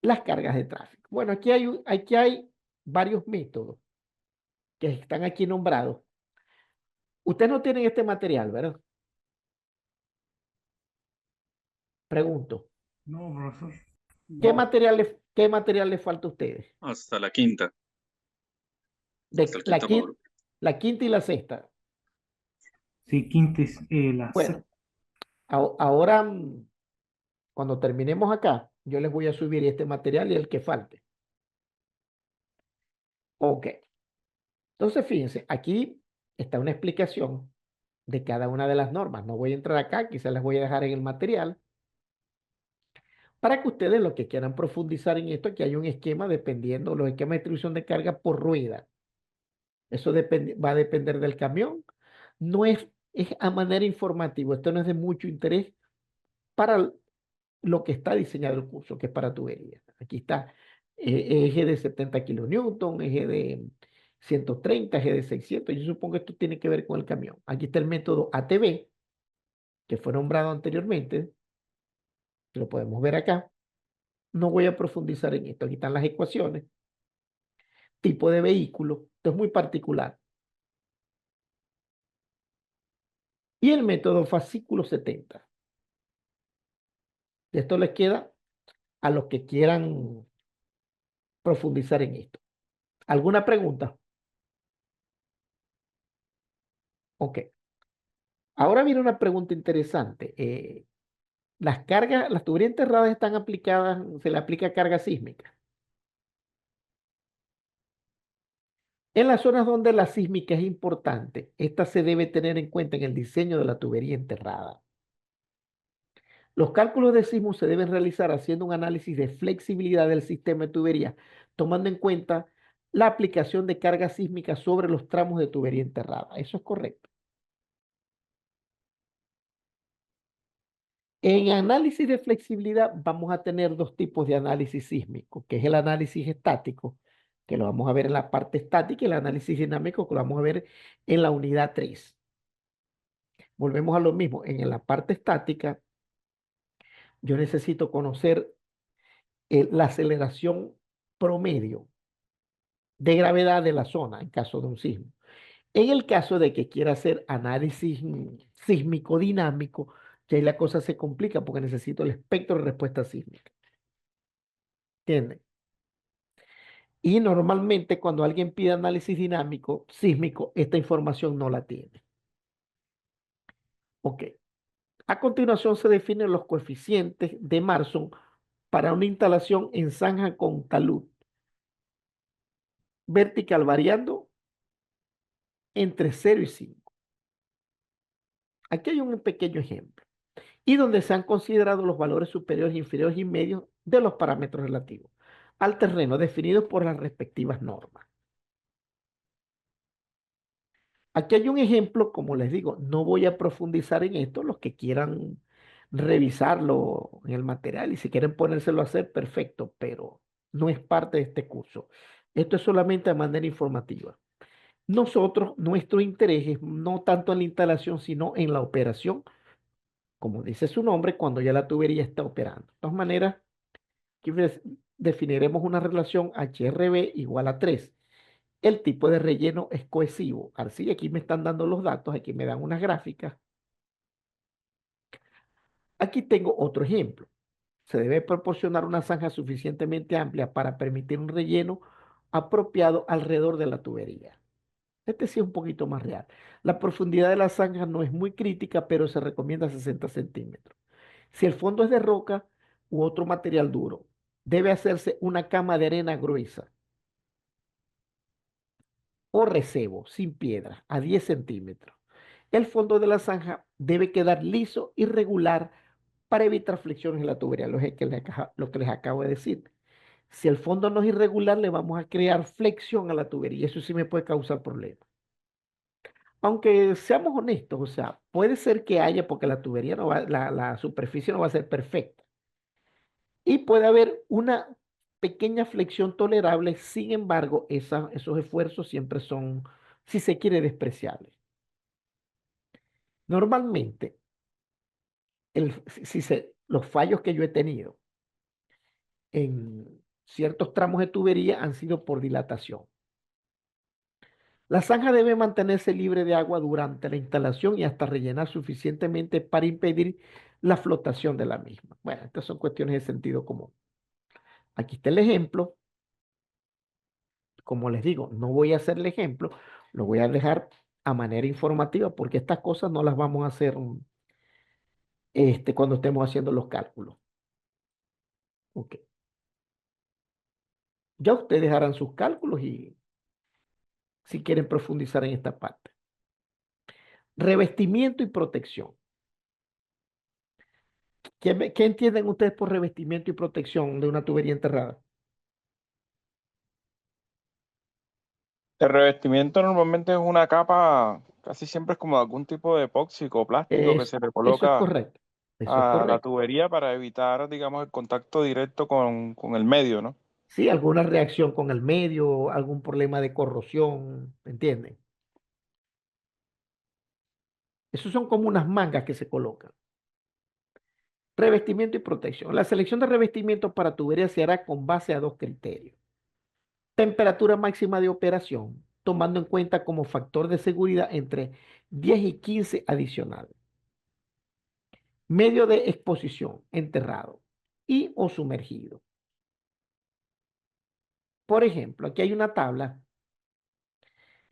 las cargas de tráfico. Bueno, aquí hay varios métodos que están aquí nombrados. Ustedes no tienen este material, ¿verdad? Pregunto. No, profesor. ¿Qué No. material les falta a ustedes? Hasta la quinta. De Hasta el quinto módulo. la quinta y la sexta. Sí, quinta y la Bueno, ahora cuando terminemos acá, yo les voy a subir este material y el que falte. Ok. Entonces, fíjense, aquí está una explicación de cada una de las normas. No voy a entrar acá, quizás las voy a dejar en el material. Para que ustedes, los que quieran profundizar en esto, aquí hay un esquema dependiendo, los esquemas de distribución de carga por rueda. Eso va a depender del camión. No es a manera informativa. Esto no es de mucho interés para lo que está diseñado el curso, que es para tuberías. Aquí está eje de 70 kilonewton, eje de 130, eje de 600. Yo supongo que esto tiene que ver con el camión. Aquí está el método ATB, que fue nombrado anteriormente. Lo podemos ver acá. No voy a profundizar en esto. Aquí están las ecuaciones. Tipo de vehículo. Esto es muy particular. Y el método fascículo 70. Esto les queda a los que quieran profundizar en esto. ¿Alguna pregunta? Ok. Ahora viene una pregunta interesante. Las cargas, las tuberías enterradas están aplicadas, se le aplica carga sísmica. En las zonas donde la sísmica es importante, esta se debe tener en cuenta en el diseño de la tubería enterrada. Los cálculos de sismo se deben realizar haciendo un análisis de flexibilidad del sistema de tubería, tomando en cuenta la aplicación de carga sísmica sobre los tramos de tubería enterrada. Eso es correcto. En análisis de flexibilidad vamos a tener dos tipos de análisis sísmico, que es el análisis estático, que lo vamos a ver en la parte estática, y el análisis dinámico, que lo vamos a ver en la unidad 3. Volvemos a lo mismo. En la parte estática, yo necesito conocer la aceleración promedio de gravedad de la zona en caso de un sismo. En el caso de que quiera hacer análisis sísmico dinámico, ya ahí la cosa se complica porque necesito el espectro de respuesta sísmica. ¿Entienden? Y normalmente cuando alguien pide análisis dinámico, sísmico, esta información no la tiene. Ok. A continuación se definen los coeficientes de Marson para una instalación en zanja con talud vertical variando entre 0 y 5. Aquí hay un pequeño ejemplo. Y donde se han considerado los valores superiores, inferiores y medios de los parámetros relativos al terreno definidos por las respectivas normas. Aquí hay un ejemplo, como les digo, no voy a profundizar en esto, los que quieran revisarlo en el material y si quieren ponérselo a hacer, perfecto, pero no es parte de este curso. Esto es solamente de manera informativa. Nosotros, nuestro interés es no tanto en la instalación, sino en la operación, como dice su nombre, cuando ya la tubería está operando. De todas maneras, aquí definiremos una relación HRB igual a 3. El tipo de relleno es cohesivo. Así, aquí me están dando los datos, aquí me dan unas gráficas. Aquí tengo otro ejemplo. Se debe proporcionar una zanja suficientemente amplia para permitir un relleno apropiado alrededor de la tubería. Este sí es un poquito más real. La profundidad de la zanja no es muy crítica, pero se recomienda 60 centímetros. Si el fondo es de roca u otro material duro, debe hacerse una cama de arena gruesa o recebo sin piedra a 10 centímetros. El fondo de la zanja debe quedar liso y regular para evitar fricciones en la tubería, lo que les acabo de decir. Si el fondo no es irregular, le vamos a crear flexión a la tubería y eso sí me puede causar problemas. Aunque seamos honestos, o sea, puede ser que haya, porque la tubería no va, la superficie no va a ser perfecta. Y puede haber una pequeña flexión tolerable, sin embargo, esos esfuerzos siempre son, si se quiere, despreciables. Normalmente, los fallos que yo he tenido en ciertos tramos de tubería han sido por dilatación. La zanja debe mantenerse libre de agua durante la instalación y hasta rellenar suficientemente para impedir la flotación de la misma. Bueno, estas son cuestiones de sentido común. Aquí está el ejemplo. Como les digo, no voy a hacer el ejemplo, lo voy a dejar a manera informativa porque estas cosas no las vamos a hacer cuando estemos haciendo los cálculos. Ok. Ya ustedes harán sus cálculos y si quieren profundizar en esta parte. Revestimiento y protección. ¿Qué entienden ustedes por revestimiento y protección de una tubería enterrada? El revestimiento normalmente es una capa, casi siempre es como algún tipo de epóxico o plástico que se le Eso es coloca correcto. Eso es a la correcto. tubería para evitar, digamos, el contacto directo con el medio, ¿no? Sí, alguna reacción con el medio, algún problema de corrosión, ¿me entienden? Esos son como unas mangas que se colocan. Revestimiento y protección. La selección de revestimiento para tubería se hará con base a dos criterios. Temperatura máxima de operación, tomando en cuenta como factor de seguridad entre 10 y 15 adicional. Medio de exposición, enterrado y o sumergido. Por ejemplo, aquí hay una tabla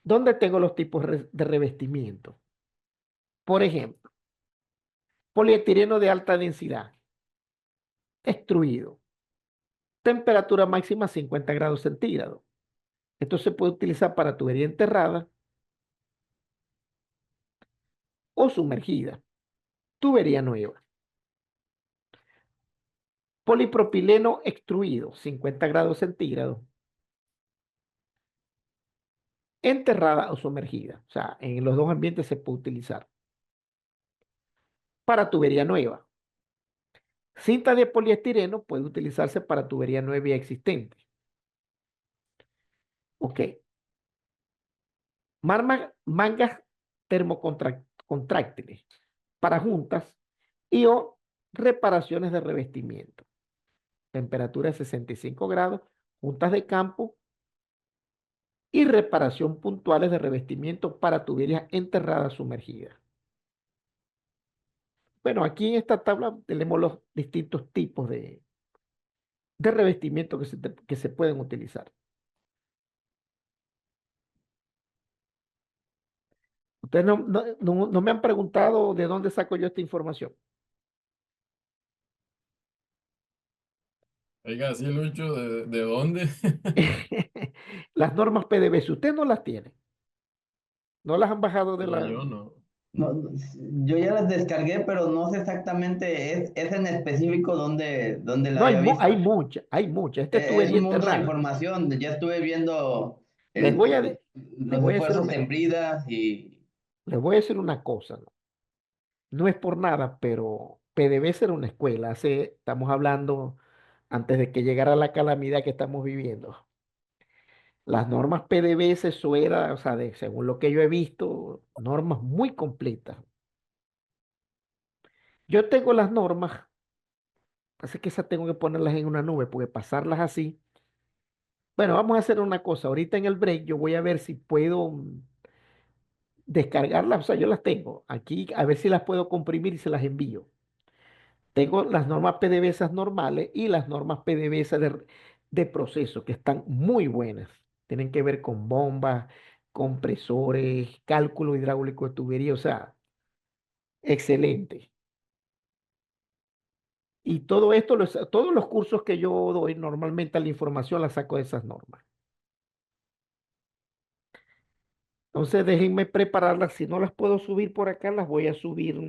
donde tengo los tipos de revestimiento. Por ejemplo, polietileno de alta densidad, extruido, temperatura máxima 50 grados centígrados. Esto se puede utilizar para tubería enterrada o sumergida, tubería nueva. Polipropileno extruido, 50 grados centígrados, enterrada o sumergida. O sea, en los dos ambientes se puede utilizar. Para tubería nueva. Cinta de poliestireno puede utilizarse para tubería nueva y existente. Ok. Mangas termocontráctiles para juntas y o reparaciones de revestimiento. Temperatura de 65 grados, juntas de campo y reparación puntuales de revestimiento para tuberías enterradas sumergidas. Bueno, aquí en esta tabla tenemos los distintos tipos de revestimiento que se pueden utilizar. Ustedes no me han preguntado de dónde saco yo esta información. Oiga, sí, Lucho, ¿de dónde? Las normas PDVSA, usted no las tiene. No las han bajado de No, la... yo no. No, yo ya las descargué, pero no sé exactamente, es en específico dónde la No, había visto. hay muchas, hay muchas. Esta es Es tubería un mundo de enterrada. información. Ya estuve viendo Les voy a, les los voy a decir esfuerzos una, en bridas y les voy a decir una cosa, ¿no? No es por nada, pero PDVSA era una escuela. Estamos hablando antes de que llegara la calamidad que estamos viviendo. Las normas PDVSA, eso era, o sea, según lo que yo he visto, normas muy completas. Yo tengo las normas, así que esas tengo que ponerlas en una nube, porque pasarlas así. Bueno, vamos a hacer una cosa. Ahorita en el break yo voy a ver si puedo descargarlas. O sea, yo las tengo aquí, a ver si las puedo comprimir y se las envío. Tengo las normas PDVSA normales y las normas PDVSA de proceso, que están muy buenas. Tienen que ver con bombas, compresores, cálculo hidráulico de tubería, o sea, excelente. Y todo esto, todos los cursos que yo doy, normalmente la información la saco de esas normas. Entonces déjenme prepararlas. Si no las puedo subir por acá, las voy a subir,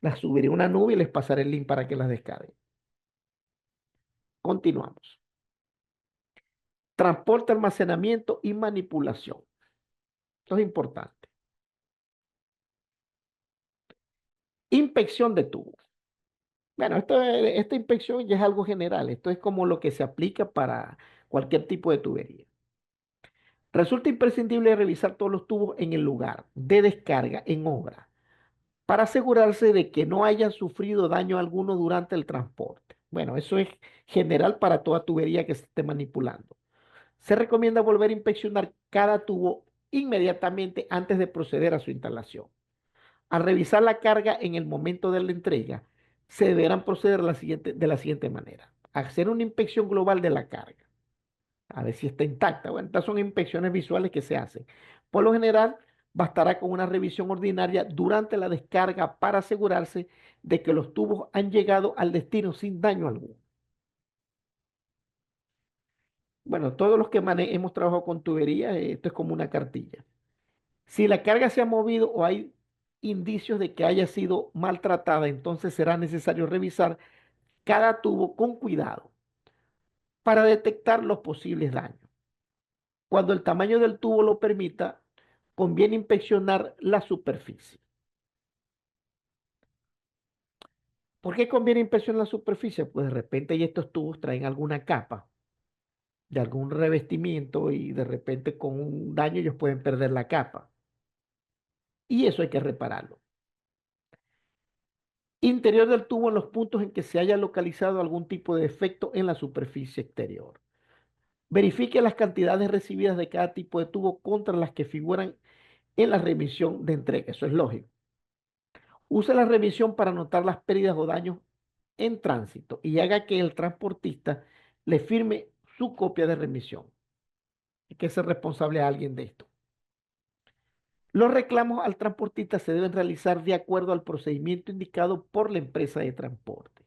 las subiré a una nube y les pasaré el link para que las descarguen. Continuamos. Transporte, almacenamiento y manipulación. Esto es importante. Inspección de tubos. Bueno, esta inspección ya es algo general. Esto es como lo que se aplica para cualquier tipo de tubería. Resulta imprescindible revisar todos los tubos en el lugar de descarga en obra para asegurarse de que no hayan sufrido daño alguno durante el transporte. Bueno, eso es general para toda tubería que se esté manipulando. Se recomienda volver a inspeccionar cada tubo inmediatamente antes de proceder a su instalación. Al revisar la carga en el momento de la entrega, se deberán proceder de la siguiente manera. Hacer una inspección global de la carga. A ver si está intacta. Bueno, estas son inspecciones visuales que se hacen. Por lo general, bastará con una revisión ordinaria durante la descarga para asegurarse de que los tubos han llegado al destino sin daño alguno. Bueno, todos los que hemos trabajado con tuberías, esto es como una cartilla. Si la carga se ha movido o hay indicios de que haya sido maltratada, entonces será necesario revisar cada tubo con cuidado para detectar los posibles daños. Cuando el tamaño del tubo lo permita, conviene inspeccionar la superficie. ¿Por qué conviene inspeccionar la superficie? Pues de repente ya estos tubos traen alguna capa de algún revestimiento y de repente con un daño ellos pueden perder la capa. Y eso hay que repararlo. Interior del tubo en los puntos en que se haya localizado algún tipo de defecto en la superficie exterior. Verifique las cantidades recibidas de cada tipo de tubo contra las que figuran en la revisión de entrega. Eso es lógico. Use la revisión para anotar las pérdidas o daños en tránsito y haga que el transportista le firme su copia de remisión. Hay que ser responsable a alguien de esto. Los reclamos al transportista se deben realizar de acuerdo al procedimiento indicado por la empresa de transporte.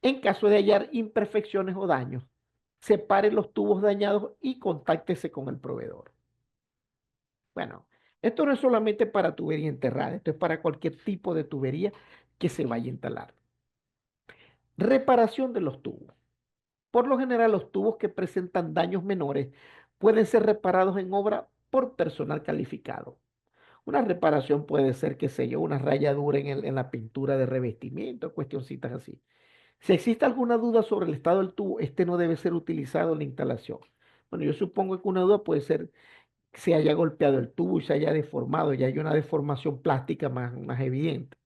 En caso de hallar imperfecciones o daños, separe los tubos dañados y contáctese con el proveedor. Bueno, esto no es solamente para tubería enterrada, esto es para cualquier tipo de tubería que se vaya a instalar. Reparación de los tubos. Por lo general, los tubos que presentan daños menores pueden ser reparados en obra por personal calificado. Una reparación puede ser, qué sé yo, una rayadura en la pintura de revestimiento, cuestioncitas así. Si existe alguna duda sobre el estado del tubo, este no debe ser utilizado en la instalación. Bueno, yo supongo que una duda puede ser que se haya golpeado el tubo y se haya deformado, ya hay una deformación plástica más evidente.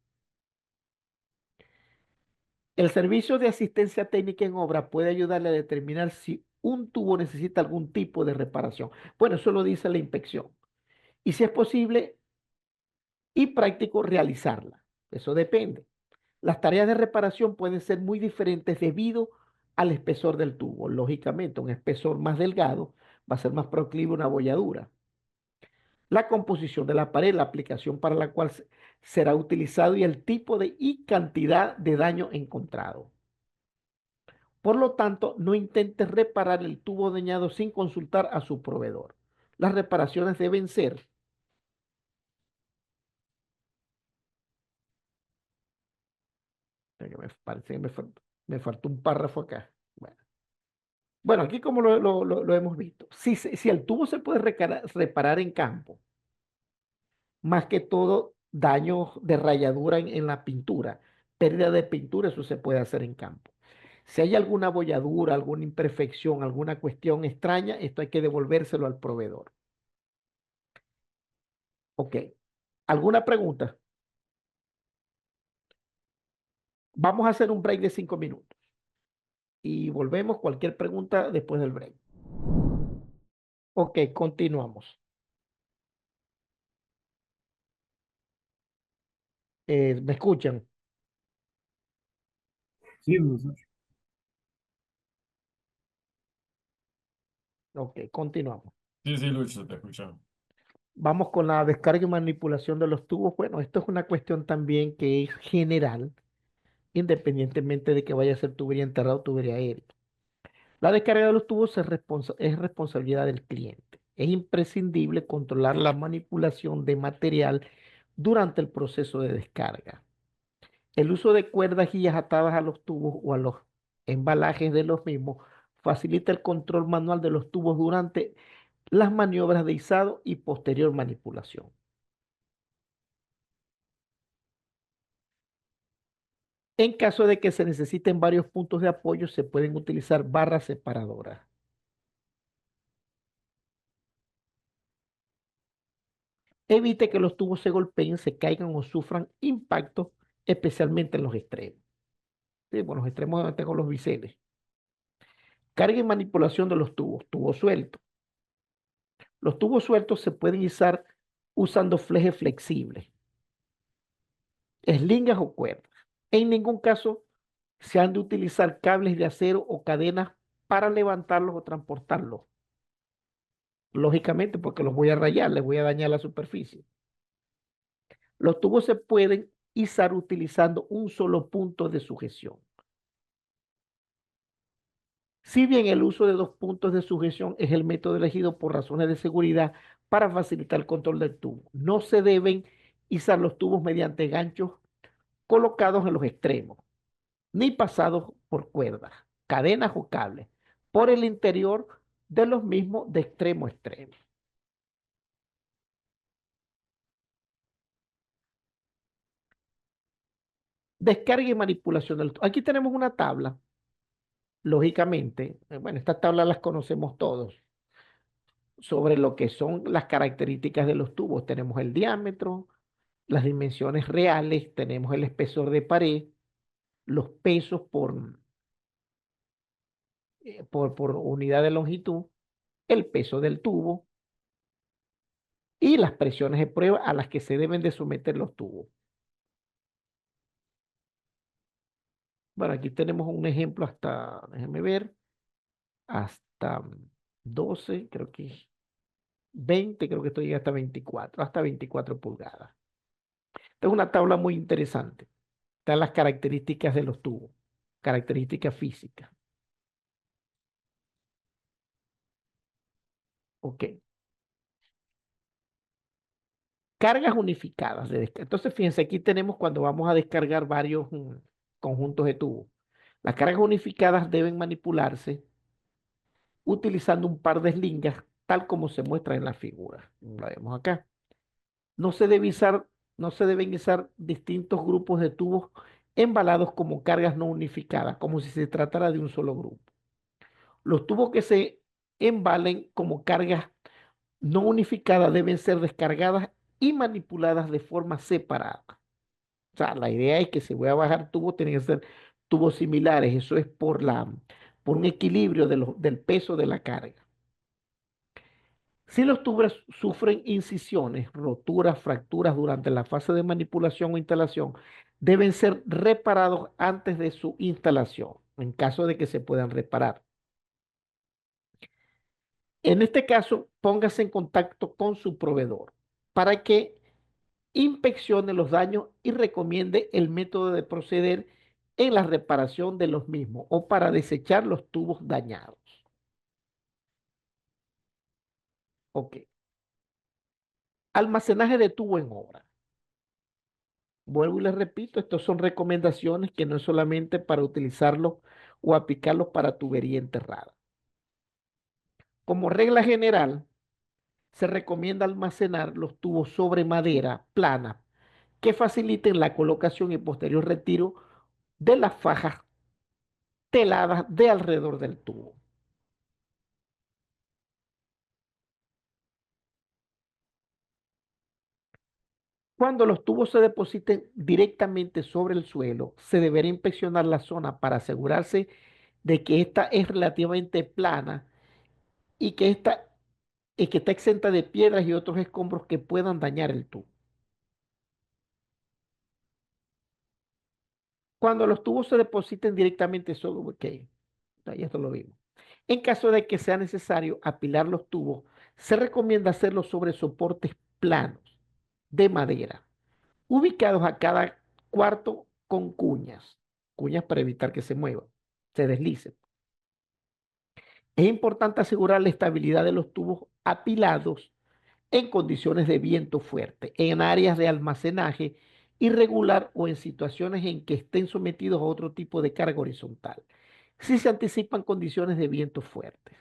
El servicio de asistencia técnica en obra puede ayudarle a determinar si un tubo necesita algún tipo de reparación. Bueno, eso lo dice la inspección. Y si es posible y práctico realizarla. Eso depende. Las tareas de reparación pueden ser muy diferentes debido al espesor del tubo. Lógicamente, un espesor más delgado va a ser más proclive a una bolladura. La composición de la pared, la aplicación para la cual será utilizado y el tipo de y cantidad de daño encontrado. Por lo tanto, no intente reparar el tubo dañado sin consultar a su proveedor. Las reparaciones deben ser que me parece que me faltó un párrafo acá. Bueno, aquí como lo hemos visto, si el tubo se puede reparar en campo, más que todo daños de rayadura en la pintura, pérdida de pintura, eso se puede hacer en campo. Si hay alguna bolladura, alguna imperfección, alguna cuestión extraña, esto hay que devolvérselo al proveedor. Ok. ¿Alguna pregunta? Vamos a hacer un break de 5 minutos y volvemos. Cualquier pregunta después del break. Ok, continuamos. ¿Me escuchan? Sí, profesor. Ok, continuamos. Sí, Lucho, te escuchamos. Vamos con la descarga y manipulación de los tubos. Bueno, esto es una cuestión también que es general, independientemente de que vaya a ser tubería enterrada o tubería aérea. La descarga de los tubos es responsabilidad del cliente. Es imprescindible controlar la manipulación de material durante el proceso de descarga. El uso de cuerdas y guías atadas a los tubos o a los embalajes de los mismos facilita el control manual de los tubos durante las maniobras de izado y posterior manipulación. En caso de que se necesiten varios puntos de apoyo, se pueden utilizar barras separadoras. Evite que los tubos se golpeen, se caigan o sufran impactos, especialmente en los extremos. Sí, bueno, los extremos donde tengo los biseles. Carga y manipulación de los tubos. Tubos sueltos. Los tubos sueltos se pueden izar usando flejes flexibles, eslingas o cuerdas. En ningún caso se han de utilizar cables de acero o cadenas para levantarlos o transportarlos. Lógicamente, porque los voy a rayar, les voy a dañar la superficie. Los tubos se pueden izar utilizando un solo punto de sujeción. Si bien el uso de dos puntos de sujeción es el método elegido por razones de seguridad para facilitar el control del tubo, no se deben izar los tubos mediante ganchos colocados en los extremos, ni pasados por cuerdas, cadenas o cables, por el interior de los mismos de extremo a extremo. Descarga y manipulación del tubo. Aquí tenemos una tabla, lógicamente, bueno, estas tablas las conocemos todos, sobre lo que son las características de los tubos. Tenemos el diámetro, las dimensiones reales, tenemos el espesor de pared, los pesos por unidad de longitud, el peso del tubo y las presiones de prueba a las que se deben de someter los tubos. Bueno, aquí tenemos un ejemplo hasta, déjenme ver, hasta 12, creo que 20, creo que esto llega hasta 24, hasta 24 pulgadas. Esta es una tabla muy interesante. Están las características de los tubos, características físicas. Ok. Cargas unificadas. Entonces, fíjense, aquí tenemos cuando vamos a descargar varios conjuntos de tubos. Las cargas unificadas deben manipularse utilizando un par de eslingas, tal como se muestra en la figura. La vemos acá. No se debe usar, no se deben usar distintos grupos de tubos embalados como cargas no unificadas, como si se tratara de un solo grupo. Los tubos que se embalen como cargas no unificadas deben ser descargadas y manipuladas de forma separada. O sea, la idea es que si voy a bajar tubos, tienen que ser tubos similares. Eso es por un equilibrio del peso de la carga. Si los tubos sufren incisiones, roturas, fracturas durante la fase de manipulación o instalación, deben ser reparados antes de su instalación, en caso de que se puedan reparar. En este caso, póngase en contacto con su proveedor para que inspeccione los daños y recomiende el método de proceder en la reparación de los mismos o para desechar los tubos dañados. Ok. Almacenaje de tubo en obra. Vuelvo y les repito, estos son recomendaciones que no es solamente para utilizarlos o aplicarlos para tubería enterrada. Como regla general, se recomienda almacenar los tubos sobre madera plana que faciliten la colocación y posterior retiro de las fajas teladas de alrededor del tubo. Cuando los tubos se depositen directamente sobre el suelo, se deberá inspeccionar la zona para asegurarse de que ésta es relativamente plana y que está exenta de piedras y otros escombros que puedan dañar el tubo. Cuando los tubos se depositen directamente sobre, ok, ya esto lo vimos. En caso de que sea necesario apilar los tubos, se recomienda hacerlo sobre soportes planos de madera, ubicados a cada cuarto con cuñas para evitar que se muevan, se deslicen. Es importante asegurar la estabilidad de los tubos apilados en condiciones de viento fuerte, en áreas de almacenaje irregular o en situaciones en que estén sometidos a otro tipo de carga horizontal, si se anticipan condiciones de viento fuertes.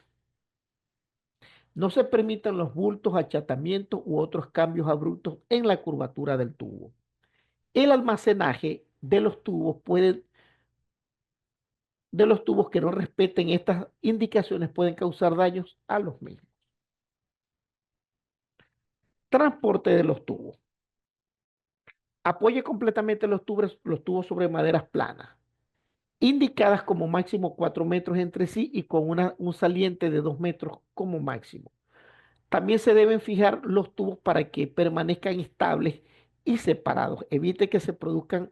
No se permitan los bultos, achatamientos u otros cambios abruptos en la curvatura del tubo. El almacenaje de los tubos que no respeten estas indicaciones pueden causar daños a los mismos. Transporte de los tubos. Apoye completamente los tubos sobre maderas planas, indicadas como máximo 4 metros entre sí y con un saliente de 2 metros como máximo. También se deben fijar los tubos para que permanezcan estables y separados. Evite que se produzcan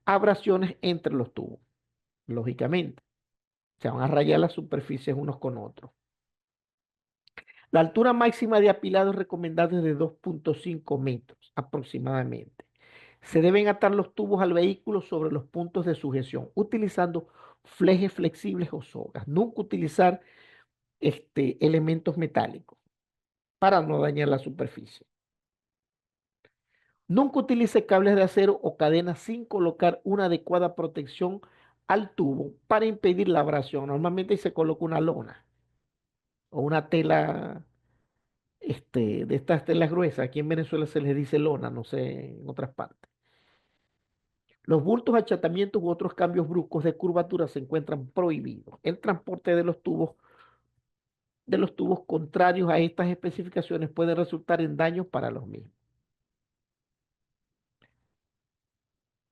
abrasiones entre los tubos. Lógicamente, se van a rayar las superficies unos con otros. La altura máxima de apilado es recomendada de 2.5 metros aproximadamente. Se deben atar los tubos al vehículo sobre los puntos de sujeción, utilizando flejes flexibles o sogas. Nunca utilizar elementos metálicos para no dañar la superficie. Nunca utilice cables de acero o cadenas sin colocar una adecuada protección al tubo para impedir la abrasión. Normalmente se coloca una lona o una tela de estas telas gruesas. Aquí en Venezuela se les dice lona, no sé en otras partes. Los bultos, achatamientos u otros cambios bruscos de curvatura se encuentran prohibidos. El transporte de los tubos contrarios a estas especificaciones puede resultar en daños para los mismos.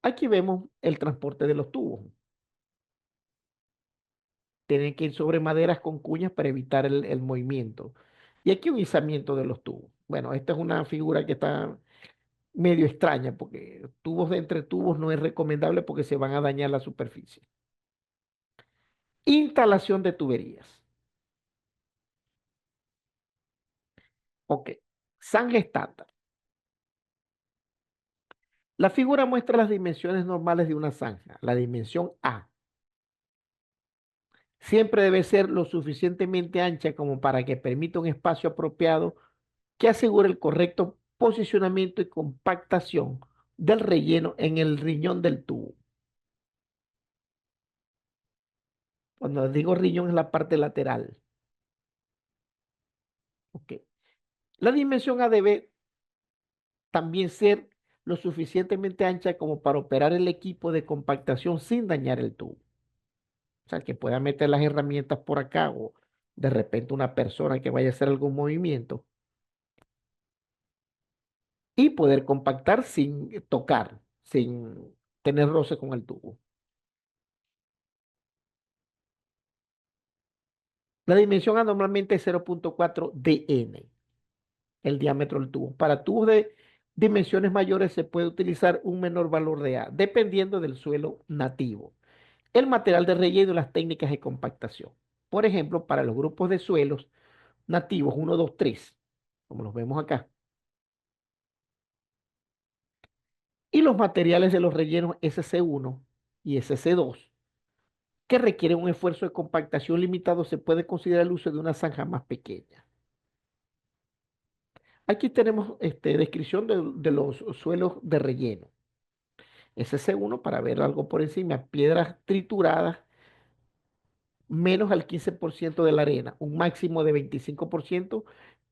Aquí vemos el transporte de los tubos. Tienen que ir sobre maderas con cuñas para evitar el movimiento. Y aquí un izamiento de los tubos. Bueno, esta es una figura que está medio extraña porque tubos de entre tubos no es recomendable porque se van a dañar la superficie. Instalación de tuberías. Ok. Zanja estándar. La figura muestra las dimensiones normales de una zanja. La dimensión A siempre debe ser lo suficientemente ancha como para que permita un espacio apropiado que asegure el correcto posicionamiento y compactación del relleno en el riñón del tubo. Cuando digo riñón es la parte lateral. Ok. La dimensión A debe también ser lo suficientemente ancha como para operar el equipo de compactación sin dañar el tubo. O sea, que pueda meter las herramientas por acá o de repente una persona que vaya a hacer algún movimiento y poder compactar sin tocar, sin tener roce con el tubo. La dimensión A normalmente es 0.4 dn, el diámetro del tubo. Para tubos de dimensiones mayores se puede utilizar un menor valor de A, dependiendo del suelo nativo, el material de relleno y las técnicas de compactación. Por ejemplo, para los grupos de suelos nativos 1, 2, 3, como los vemos acá, y los materiales de los rellenos SC1 y SC2, que requieren un esfuerzo de compactación limitado, se puede considerar el uso de una zanja más pequeña. Aquí tenemos descripción de los suelos de relleno. SC1 para ver algo por encima, piedras trituradas menos al 15% de la arena, un máximo de 25%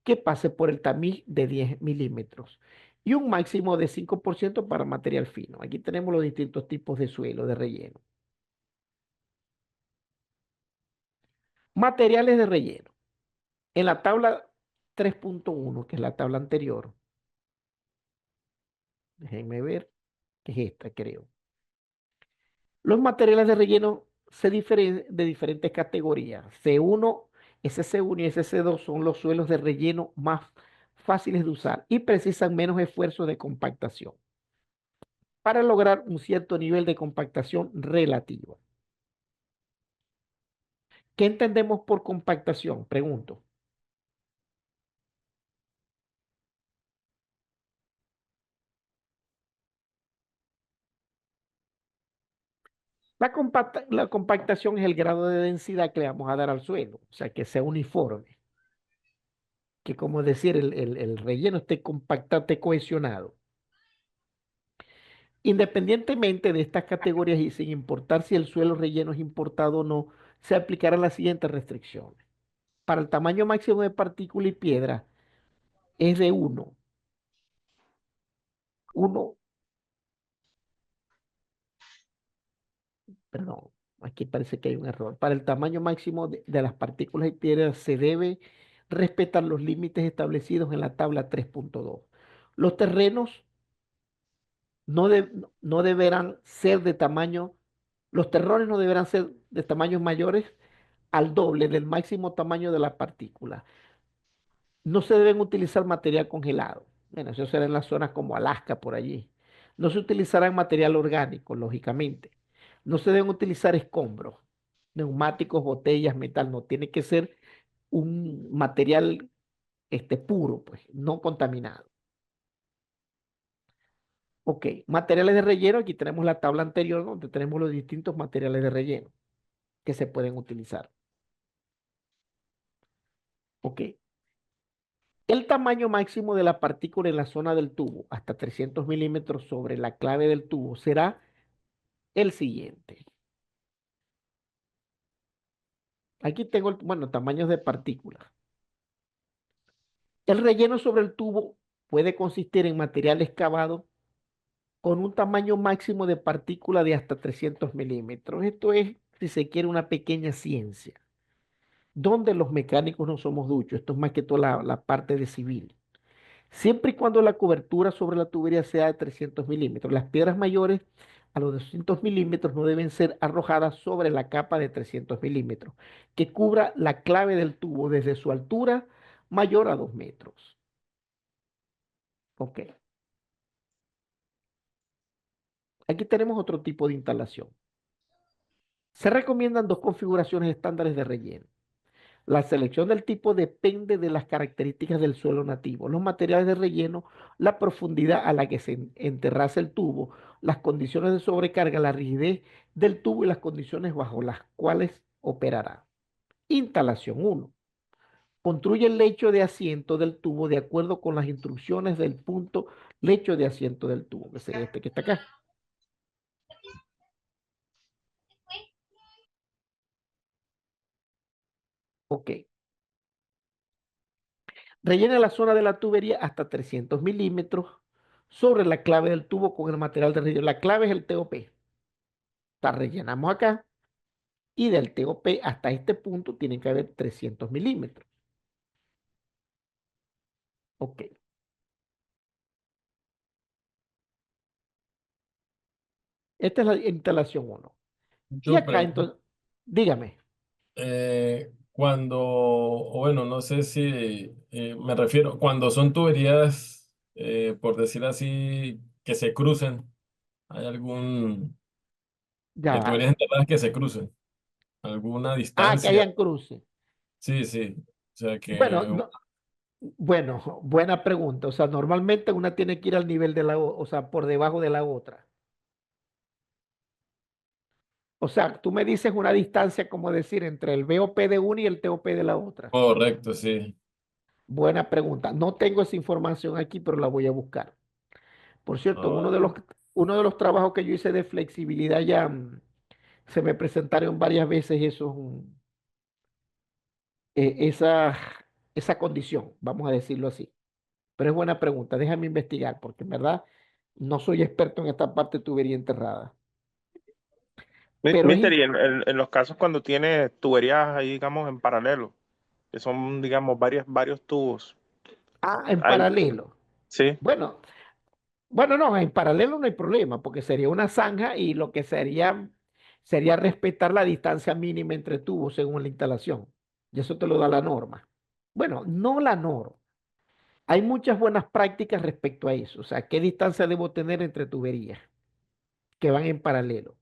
que pase por el tamiz de 10 milímetros y un máximo de 5% para material fino. Aquí tenemos los distintos tipos de suelo de relleno. Materiales de relleno. En la tabla 3.1, que es la tabla anterior, déjenme ver, que es esta, creo. Los materiales de relleno se diferencian de diferentes categorías. C1, SC1 y SC2 son los suelos de relleno más fáciles de usar y precisan menos esfuerzo de compactación para lograr un cierto nivel de compactación relativa. ¿Qué entendemos por compactación? Pregunto. La compactación es el grado de densidad que le vamos a dar al suelo, o sea, que sea uniforme, que como decir, el relleno esté compactado, esté cohesionado. Independientemente de estas categorías y sin importar si el suelo relleno es importado o no, se aplicarán las siguientes restricciones. Para el tamaño máximo de partícula y piedra es de 1. 1, perdón, aquí parece que hay un error. Para el tamaño máximo de las partículas y piedras se debe respetar los límites establecidos en la tabla 3.2. Los terrenos no, no deberán ser de tamaño, los terrones no deberán ser de tamaños mayores al doble del máximo tamaño de la partícula. No se deben utilizar material congelado. Bueno, eso será en las zonas como Alaska, por allí. No se utilizará material orgánico, lógicamente. No se deben utilizar escombros, neumáticos, botellas, metal. No, tiene que ser un material puro, pues, no contaminado. Ok, materiales de relleno. Aquí tenemos la tabla anterior donde tenemos los distintos materiales de relleno que se pueden utilizar. Ok, el tamaño máximo de la partícula en la zona del tubo, hasta 300 milímetros sobre la clave del tubo, será el siguiente. Aquí tengo, bueno, tamaños de partículas. El relleno sobre el tubo puede consistir en material excavado con un tamaño máximo de partícula de hasta 300 milímetros. Esto es, si se quiere, una pequeña ciencia, donde los mecánicos no somos duchos. Esto es más que toda la parte de civil. Siempre y cuando la cobertura sobre la tubería sea de 300 milímetros. Las piedras mayores a los 200 milímetros no deben ser arrojadas sobre la capa de 300 milímetros, que cubra la clave del tubo desde su altura mayor a 2 metros. Ok. Aquí tenemos otro tipo de instalación. Se recomiendan dos configuraciones estándares de relleno. La selección del tipo depende de las características del suelo nativo, los materiales de relleno, la profundidad a la que se enterrase el tubo, las condiciones de sobrecarga, la rigidez del tubo y las condiciones bajo las cuales operará. Instalación 1. Construye el lecho de asiento del tubo de acuerdo con las instrucciones del punto lecho de asiento del tubo, que sería este que está acá. Ok. Rellena la zona de la tubería hasta 300 milímetros sobre la clave del tubo con el material de relleno. La clave es el TOP. La rellenamos acá y del TOP hasta este punto tiene que haber 300 milímetros. Ok. Esta es la instalación 1. Y Yo acá pregunto, entonces, dígame. cuando, o bueno, no sé si me refiero, cuando son tuberías, por decir así, que se crucen, ¿hay algún, Ya va. tuberías enterradas que se crucen? ¿Alguna Ah, que distancia? hayan cruces. Sí, sí. O sea Bueno, que, bueno, buena pregunta. O sea, normalmente una tiene que ir al nivel de la, o sea, por debajo de la otra. O sea, tú me dices una distancia, como decir, entre el BOP de una y el TOP de la otra. correcto, sí. Buena pregunta. No tengo esa información aquí, pero la voy a buscar. Por cierto, Ah, uno de los trabajos que yo hice de flexibilidad ya se me presentaron varias veces esos, esa, esa condición, vamos a decirlo así. Pero es buena pregunta, déjame investigar, porque en verdad no soy experto en esta parte de tubería enterrada. Pero Mister, y en los casos cuando tiene tuberías ahí, digamos, en paralelo, que son, digamos, varios tubos. en Ahí, paralelo. sí. Bueno, bueno, no, en paralelo no hay problema, porque sería una zanja y lo que sería respetar la distancia mínima entre tubos según la instalación. Y eso te lo da la norma. Bueno, no la norma. Hay muchas buenas prácticas respecto a eso. O sea, ¿qué distancia debo tener entre tuberías que van en paralelo?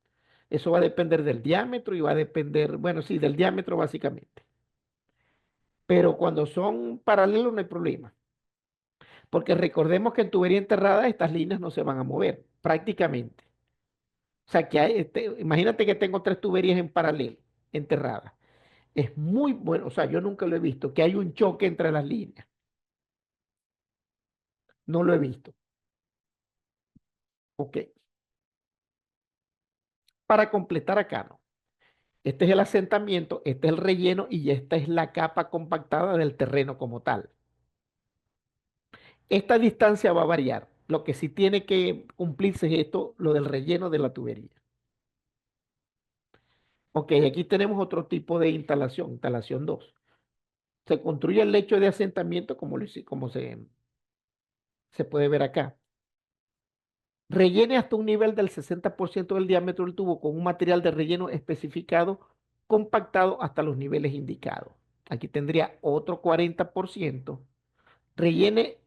Eso va a depender del diámetro y va a depender, bueno, sí, del diámetro básicamente. Pero cuando son paralelos no hay problema. Porque recordemos que en tubería enterrada estas líneas no se van a mover prácticamente. O sea, que imagínate que tengo tres tuberías en paralelo, enterradas. Es muy bueno, o sea, yo nunca lo he visto, que hay un choque entre las líneas. No lo he visto. Ok. Para completar acá, ¿no? Este es el asentamiento, este es el relleno y esta es la capa compactada del terreno como tal. Esta distancia va a variar. Lo que sí tiene que cumplirse es esto, lo del relleno de la tubería. Ok, aquí tenemos otro tipo de instalación, instalación 2. Se construye el lecho de asentamiento como se puede ver acá. Rellene hasta un nivel del 60% del diámetro del tubo con un material de relleno especificado, compactado hasta los niveles indicados. Aquí tendría otro 40%. Rellene,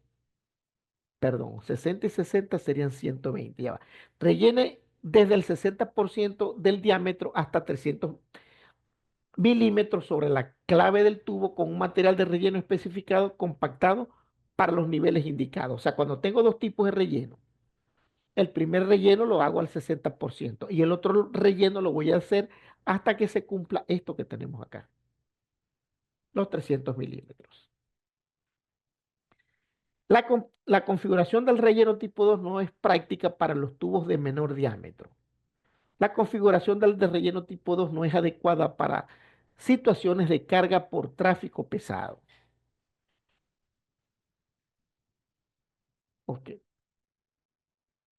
perdón, 60 y 60 serían 120. Ya va. Rellene desde el 60% del diámetro hasta 300 milímetros sobre la clave del tubo con un material de relleno especificado, compactado para los niveles indicados. O sea, cuando tengo dos tipos de relleno, el primer relleno lo hago al 60% y el otro relleno lo voy a hacer hasta que se cumpla esto que tenemos acá, los 300 milímetros. La configuración del relleno tipo 2 no es práctica para los tubos de menor diámetro. La configuración del de relleno tipo 2 no es adecuada para situaciones de carga por tráfico pesado. Ok.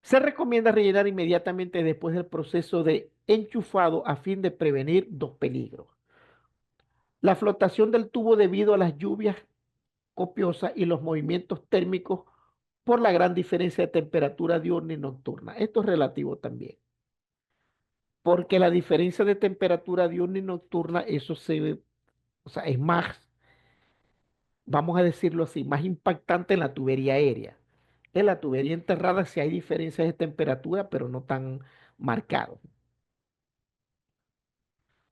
Se recomienda rellenar inmediatamente después del proceso de enchufado a fin de prevenir dos peligros. La flotación del tubo debido a las lluvias copiosas y los movimientos térmicos por la gran diferencia de temperatura diurna y nocturna. Esto es relativo también. porque la diferencia de temperatura diurna y nocturna, eso se ve, o sea, es más, vamos a decirlo así, más impactante en la tubería aérea. En la tubería enterrada sí hay diferencias de temperatura, pero no tan marcados.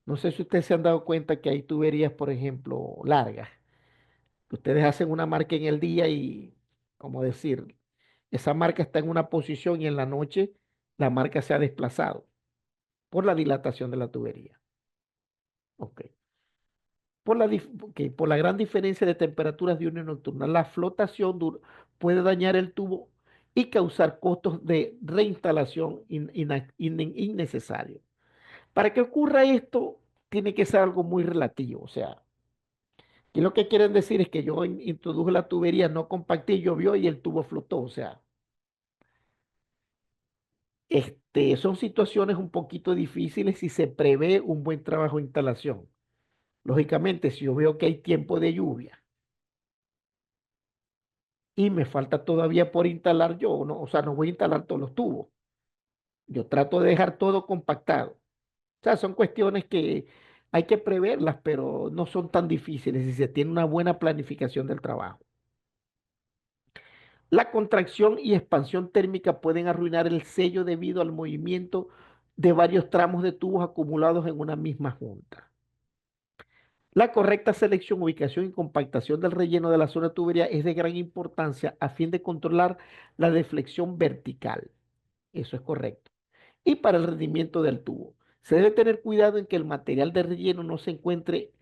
No sé si ustedes se han dado cuenta que hay tuberías, por ejemplo, largas. Ustedes hacen una marca en el día y, como decir, esa marca está en una posición y en la noche la marca se ha desplazado por la dilatación de la tubería. Ok. Ok, por la gran diferencia de temperaturas diurna y nocturna, la flotación puede dañar el tubo y causar costos de reinstalación innecesarios. Para que ocurra esto, tiene que ser algo muy relativo. O sea, y lo que quieren decir es que yo introduje la tubería, no compacté, llovió y el tubo flotó. O sea, son situaciones un poquito difíciles si se prevé un buen trabajo de instalación. Lógicamente, si yo veo que hay tiempo de lluvia y me falta todavía por instalar yo, no, o sea, no voy a instalar todos los tubos. Yo trato de dejar todo compactado. O sea, son cuestiones que hay que preverlas, pero no son tan difíciles si se tiene una buena planificación del trabajo. La contracción y expansión térmica pueden arruinar el sello debido al movimiento de varios tramos de tubos acumulados en una misma junta. La correcta selección, ubicación y compactación del relleno de la zona de tubería es de gran importancia a fin de controlar la deflexión vertical. Eso es correcto. Y para el rendimiento del tubo. Se debe tener cuidado en que el material de relleno no se encuentre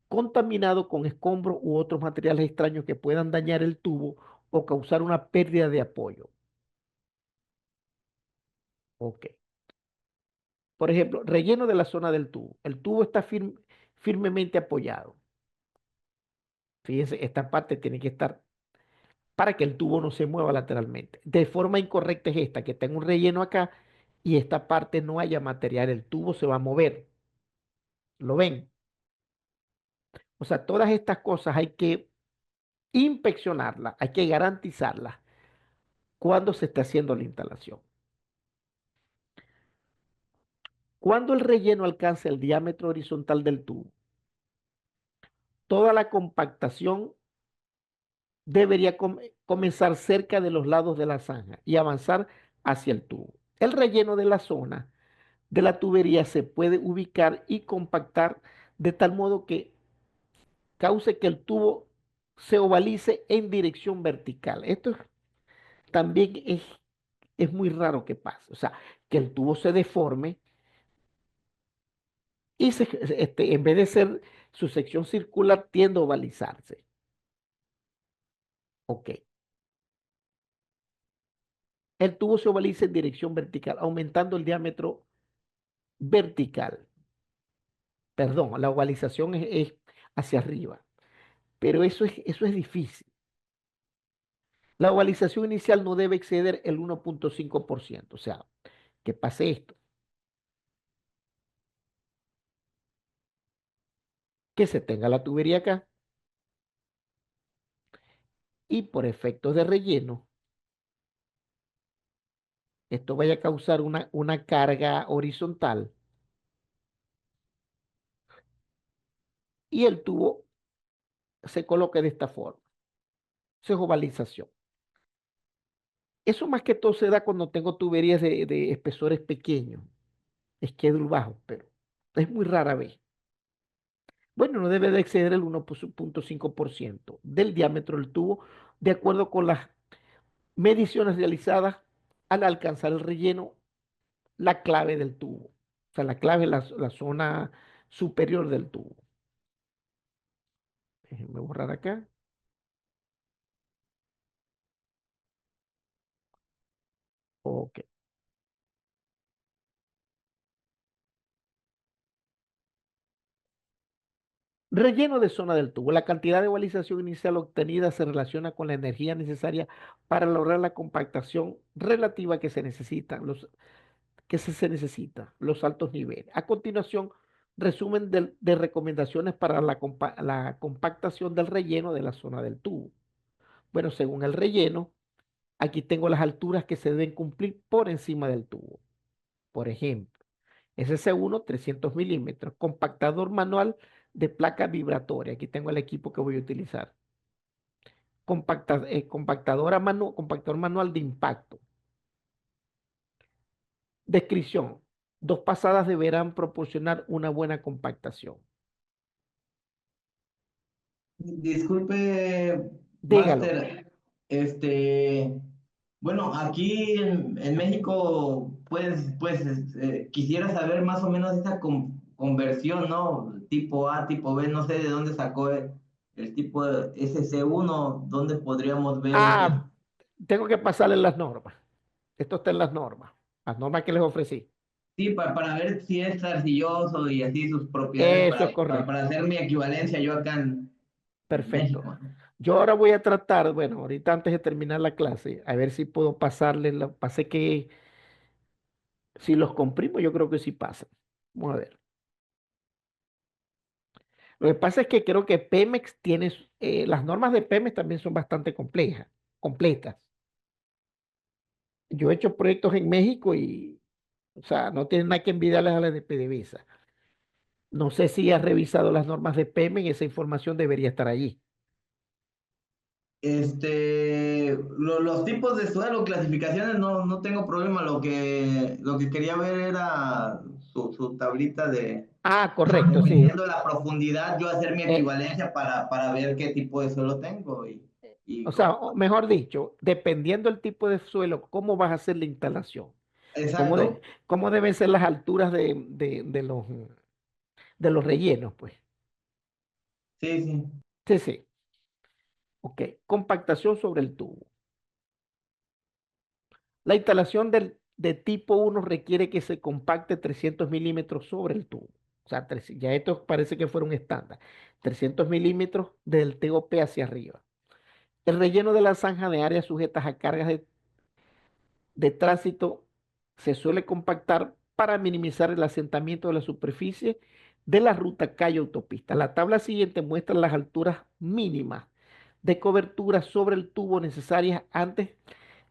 contaminado con escombros u otros materiales extraños que puedan dañar el tubo o causar una pérdida de apoyo. Ok. Por ejemplo, relleno de la zona del tubo. El tubo está firmemente apoyado. Fíjense, esta parte tiene que estar para que el tubo no se mueva lateralmente. De forma incorrecta es esta, que tengo un relleno acá y esta parte no haya material, el tubo se va a mover. ¿Lo ven? O sea, todas estas cosas hay que inspeccionarlas, hay que garantizarlas cuando se está haciendo la instalación. Cuando el relleno alcance el diámetro horizontal del tubo, toda la compactación debería comenzar cerca de los lados de la zanja y avanzar hacia el tubo. El relleno de la zona de la tubería se puede ubicar y compactar de tal modo que cause que el tubo se ovalice en dirección vertical. Esto también es muy raro que pase. O sea, que el tubo se deforme y en vez de ser su sección circular, tiende a ovalizarse. Ok. El tubo se ovaliza en dirección vertical, aumentando el diámetro vertical. Perdón, la ovalización es hacia arriba, pero eso es difícil. La ovalización inicial no debe exceder el 1.5%, o sea, que pase esto, que se tenga la tubería acá y por efectos de relleno, esto vaya a causar una carga horizontal y el tubo se coloque de esta forma. Eso es ovalización. Eso más que todo se da cuando tengo tuberías de espesores pequeños, schedule bajo, pero es muy rara vez. Bueno, no debe de exceder el 1.5% del diámetro del tubo, de acuerdo con las mediciones realizadas al alcanzar el relleno, la clave del tubo. O sea, la clave es la zona superior del tubo. Déjenme borrar acá. Ok. Relleno de zona del tubo. La cantidad de ovalización inicial obtenida se relaciona con la energía necesaria para lograr la compactación relativa que se necesita, los altos niveles. A continuación, resumen de recomendaciones para la compactación del relleno de la zona del tubo. Bueno, según el relleno, aquí tengo las alturas que se deben cumplir por encima del tubo. Por ejemplo, SC1, 300 milímetros. Compactador manual de placa vibratoria. Aquí tengo el equipo que voy a utilizar. Compactador manual de impacto. Descripción. Dos pasadas deberán proporcionar una buena compactación. Disculpe, Dígalo. Máster, bueno, aquí en México, quisiera saber más o menos esta conversión, ¿no? Tipo A, tipo B, no sé de dónde sacó el tipo de SC1, dónde podríamos ver Ah, tengo que pasarle las normas. Esto está en las normas que les ofrecí. sí, para ver si es arcilloso y así sus propiedades, Eso es correcto. para hacer mi equivalencia yo acá en Perfecto. México. Yo ahora voy a tratar, bueno, ahorita antes de terminar la clase, a ver si puedo pasarle, pasé que si los comprimo, yo creo que sí pasan. Vamos a ver. Lo que pasa es que creo que Pemex tiene, las normas de Pemex también son bastante completas. Yo he hecho proyectos en México y, o sea, no tienen nada que envidiarles a las de PDVSA. No sé si has revisado las normas de Pemex, esa información debería estar allí. Los tipos de suelo, clasificaciones, no tengo problema. Lo que quería ver era su tablita de, Ah, correcto, sí. dependiendo de la profundidad, yo hacer mi Eh, equivalencia para ver qué tipo de suelo tengo. Y o sea, cómo- o mejor dicho, dependiendo del tipo de suelo, cómo vas a hacer la instalación, cómo, exacto. cómo deben ser las alturas de los rellenos, pues. Sí, sí. Sí, sí. Ok. Compactación sobre el tubo. La instalación de tipo 1 requiere que se compacte 300 milímetros sobre el tubo. O sea, ya esto parece que fuera un estándar. 300 milímetros del TOP hacia arriba. El relleno de la zanja de áreas sujetas a cargas de tránsito se suele compactar para minimizar el asentamiento de la superficie de la ruta calle autopista. La tabla siguiente muestra las alturas mínimas de cobertura sobre el tubo necesarias antes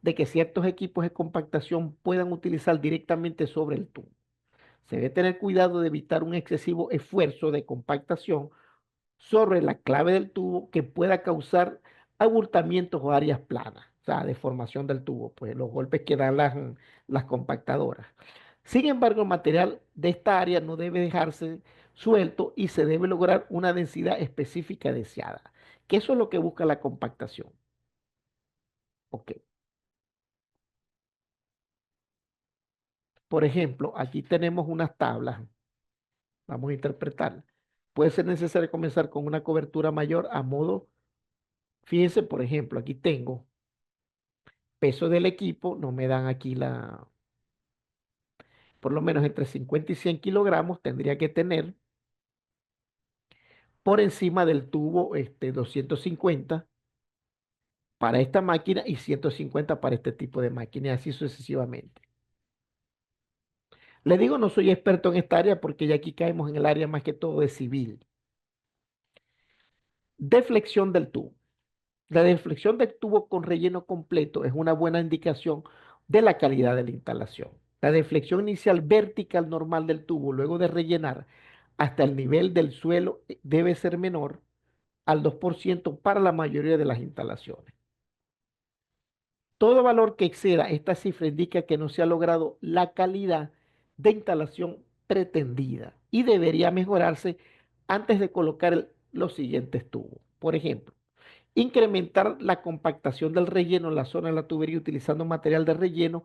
de que ciertos equipos de compactación puedan utilizar directamente sobre el tubo. Se debe tener cuidado de evitar un excesivo esfuerzo de compactación sobre la clave del tubo que pueda causar abultamientos o áreas planas, o sea, deformación del tubo, pues los golpes que dan las compactadoras. Sin embargo, el material de esta área no debe dejarse suelto y se debe lograr una densidad específica deseada, que eso es lo que busca la compactación. Ok. Por ejemplo, aquí tenemos unas tablas, vamos a interpretar. Puede ser necesario comenzar con una cobertura mayor a modo, fíjense, por ejemplo, aquí tengo peso del equipo, no me dan aquí por lo menos entre 50 y 100 kilogramos tendría que tener por encima del tubo 250 para esta máquina y 150 para este tipo de máquina, y así sucesivamente. Le digo, no soy experto en esta área porque ya aquí caemos en el área más que todo de civil. Deflexión del tubo. La deflexión del tubo con relleno completo es una buena indicación de la calidad de la instalación. La deflexión inicial vertical normal del tubo luego de rellenar hasta el nivel del suelo debe ser menor al 2% para la mayoría de las instalaciones. Todo valor que exceda esta cifra indica que no se ha logrado la calidad de instalación pretendida y debería mejorarse antes de colocar los siguientes tubos. Por ejemplo, incrementar la compactación del relleno en la zona de la tubería utilizando material de relleno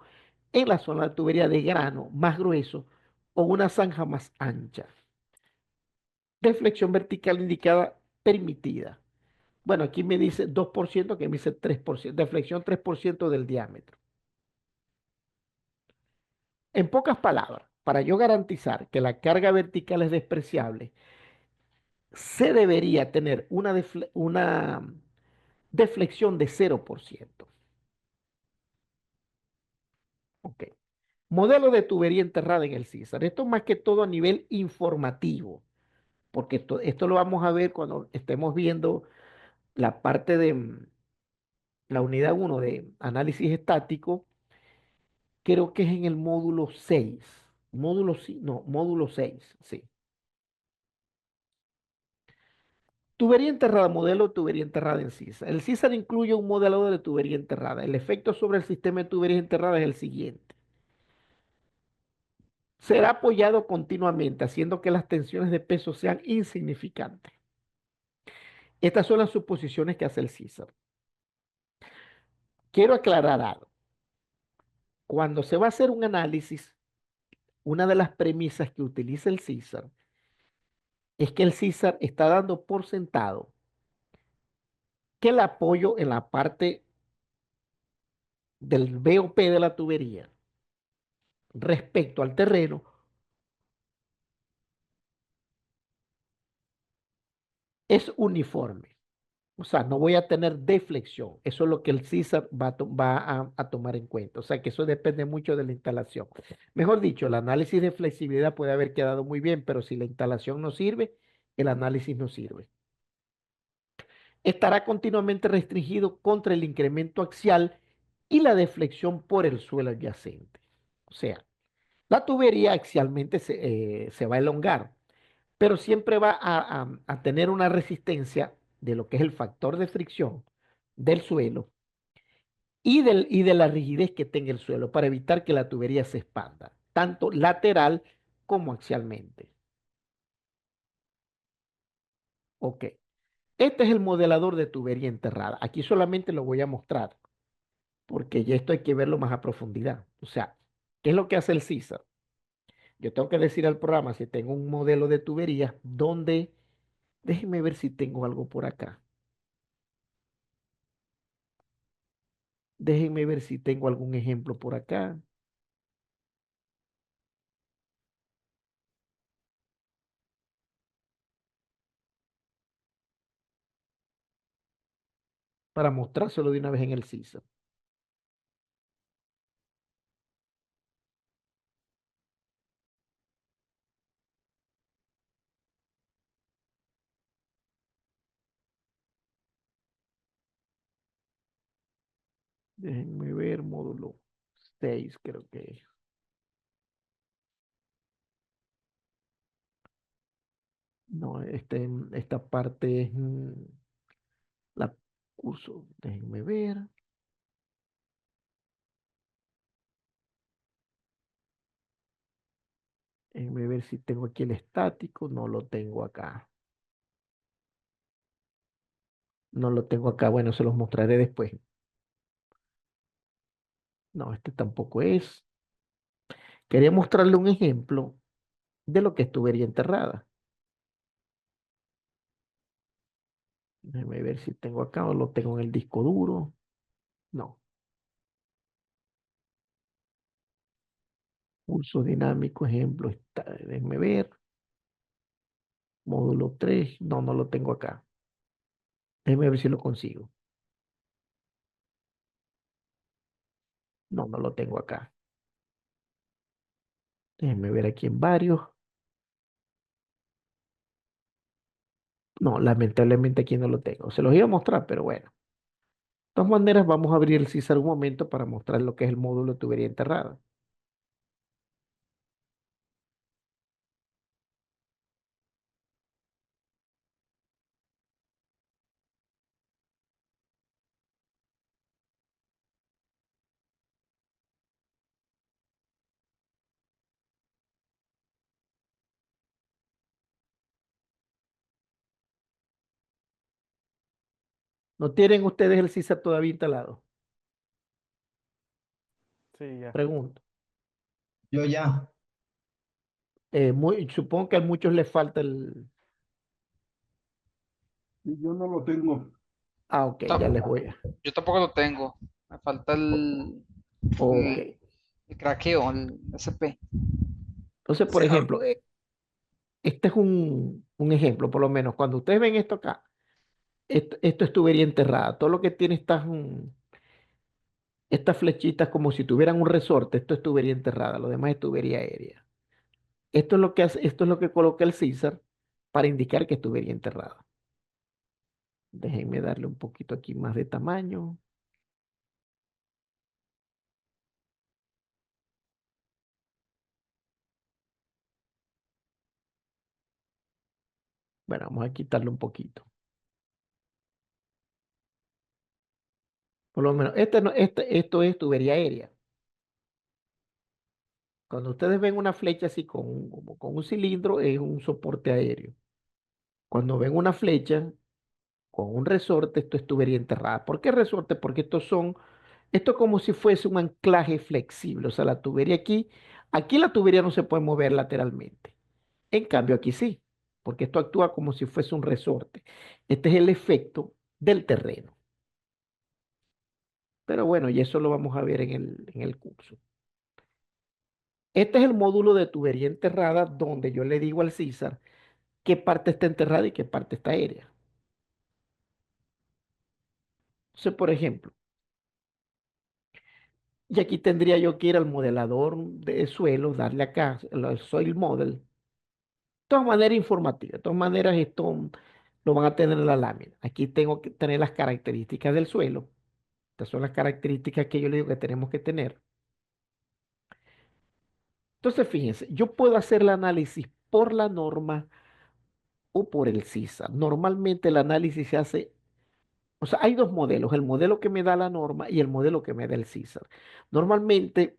en la zona de tubería de grano más grueso o una zanja más ancha. Deflexión vertical indicada permitida. Bueno, aquí me dice 2%, que me dice 3%. Deflexión 3% del diámetro. En pocas palabras, para yo garantizar que la carga vertical es despreciable, se debería tener una deflexión de 0%. Ok. Modelo de tubería enterrada en el César. Esto más que todo a nivel informativo, porque esto lo vamos a ver cuando estemos viendo la parte de la unidad 1 de análisis estático, creo que es en el módulo 6. Módulo, no, módulo 6, sí. Tubería enterrada, modelo de tubería enterrada en CISAR. El CISAR incluye un modelado de tubería enterrada. El efecto sobre el sistema de tuberías enterradas es el siguiente. Será apoyado continuamente, haciendo que las tensiones de peso sean insignificantes. Estas son las suposiciones que hace el CISAR. Quiero aclarar algo. Cuando se va a hacer un análisis, una de las premisas que utiliza el CISAR es que el CISAR está dando por sentado que el apoyo en la parte del BOP de la tubería respecto al terreno es uniforme. O sea, no voy a tener deflexión. Eso es lo que el CISAR va a tomar en cuenta. O sea, que eso depende mucho de la instalación. Mejor dicho, el análisis de flexibilidad puede haber quedado muy bien, pero si la instalación no sirve, el análisis no sirve. Estará continuamente restringido contra el incremento axial y la deflexión por el suelo adyacente. O sea, la tubería axialmente se va a elongar, pero siempre va a tener una resistencia de lo que es el factor de fricción del suelo y de la rigidez que tenga el suelo para evitar que la tubería se expanda, tanto lateral como axialmente. Ok. Este es el modelador de tubería enterrada. Aquí solamente lo voy a mostrar porque ya esto hay que verlo más a profundidad. O sea, ¿qué es lo que hace el CISAR? Yo tengo que decir al programa si tengo un modelo de tubería donde, déjenme ver si tengo algo por acá. Déjenme ver si tengo algún ejemplo por acá. Para mostrárselo de una vez en el CISAR. Déjenme ver, módulo 6 creo que es. No, esta parte es la curso. Déjenme ver. Déjenme ver si tengo aquí el estático. No lo tengo acá. No lo tengo acá. Bueno, se los mostraré después. No, este tampoco es. Quería mostrarle un ejemplo de lo que es tubería enterrada. Déjame ver si tengo acá o lo tengo en el disco duro. No. Pulso dinámico, ejemplo. Déjeme ver. Módulo 3. No, no lo tengo acá. Déjeme ver si lo consigo. No, no lo tengo acá. Déjenme ver aquí en varios. No, lamentablemente aquí no lo tengo. Se los iba a mostrar, pero bueno. De todas maneras, vamos a abrir el CISAR un momento para mostrar lo que es el módulo de tubería enterrada. ¿No tienen ustedes el CISAR todavía instalado? Sí, ya. Pregunto. Yo ya. Supongo que a muchos les falta el... Yo no lo tengo. Ah, ok, ya les voy a... Yo tampoco lo tengo. Me falta Ok. el craqueo, el SP. Entonces, por ejemplo, este es un ejemplo, por lo menos. Cuando ustedes ven esto acá, esto es tubería enterrada. Todo lo que tiene estas flechitas como si tuvieran un resorte, esto es tubería enterrada. Lo demás es tubería aérea. Esto es lo que hace, esto es lo que coloca el CISAR para indicar que es tubería enterrada. Déjenme darle un poquito aquí más de tamaño. Bueno, vamos a quitarle un poquito. Por lo menos, esto es tubería aérea. Cuando ustedes ven una flecha así como con un cilindro, es un soporte aéreo. Cuando ven una flecha con un resorte, esto es tubería enterrada. ¿Por qué resorte? Porque esto es como si fuese un anclaje flexible. O sea, la tubería aquí la tubería no se puede mover lateralmente. En cambio, aquí sí, porque esto actúa como si fuese un resorte. Este es el efecto del terreno. Pero bueno, y eso lo vamos a ver en el curso. Este es el módulo de tubería enterrada donde yo le digo al César qué parte está enterrada y qué parte está aérea. Entonces, por ejemplo, y aquí tendría yo que ir al modelador de suelo, darle acá el soil model. De todas maneras informativa, de todas maneras esto lo van a tener en la lámina. Aquí tengo que tener las características del suelo. Estas son las características que yo le digo que tenemos que tener. Entonces, fíjense, yo puedo hacer el análisis por la norma o por el CISA. Normalmente el análisis se hace, o sea, hay dos modelos, el modelo que me da la norma y el modelo que me da el CISA. Normalmente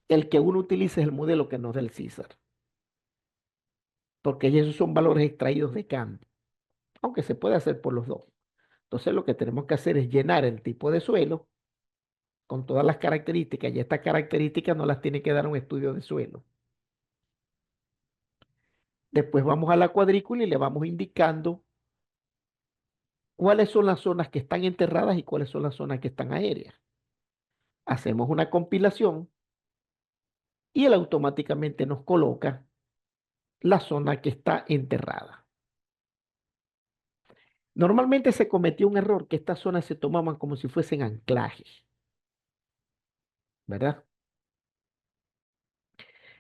el que uno utiliza es el modelo que nos da el CISA, porque esos son valores extraídos de cambio, aunque se puede hacer por los dos. Entonces lo que tenemos que hacer es llenar el tipo de suelo con todas las características y estas características no las tiene que dar un estudio de suelo. Después vamos a la cuadrícula y le vamos indicando cuáles son las zonas que están enterradas y cuáles son las zonas que están aéreas. Hacemos una compilación y él automáticamente nos coloca la zona que está enterrada. Normalmente se cometió un error que estas zonas se tomaban como si fuesen anclajes, ¿verdad?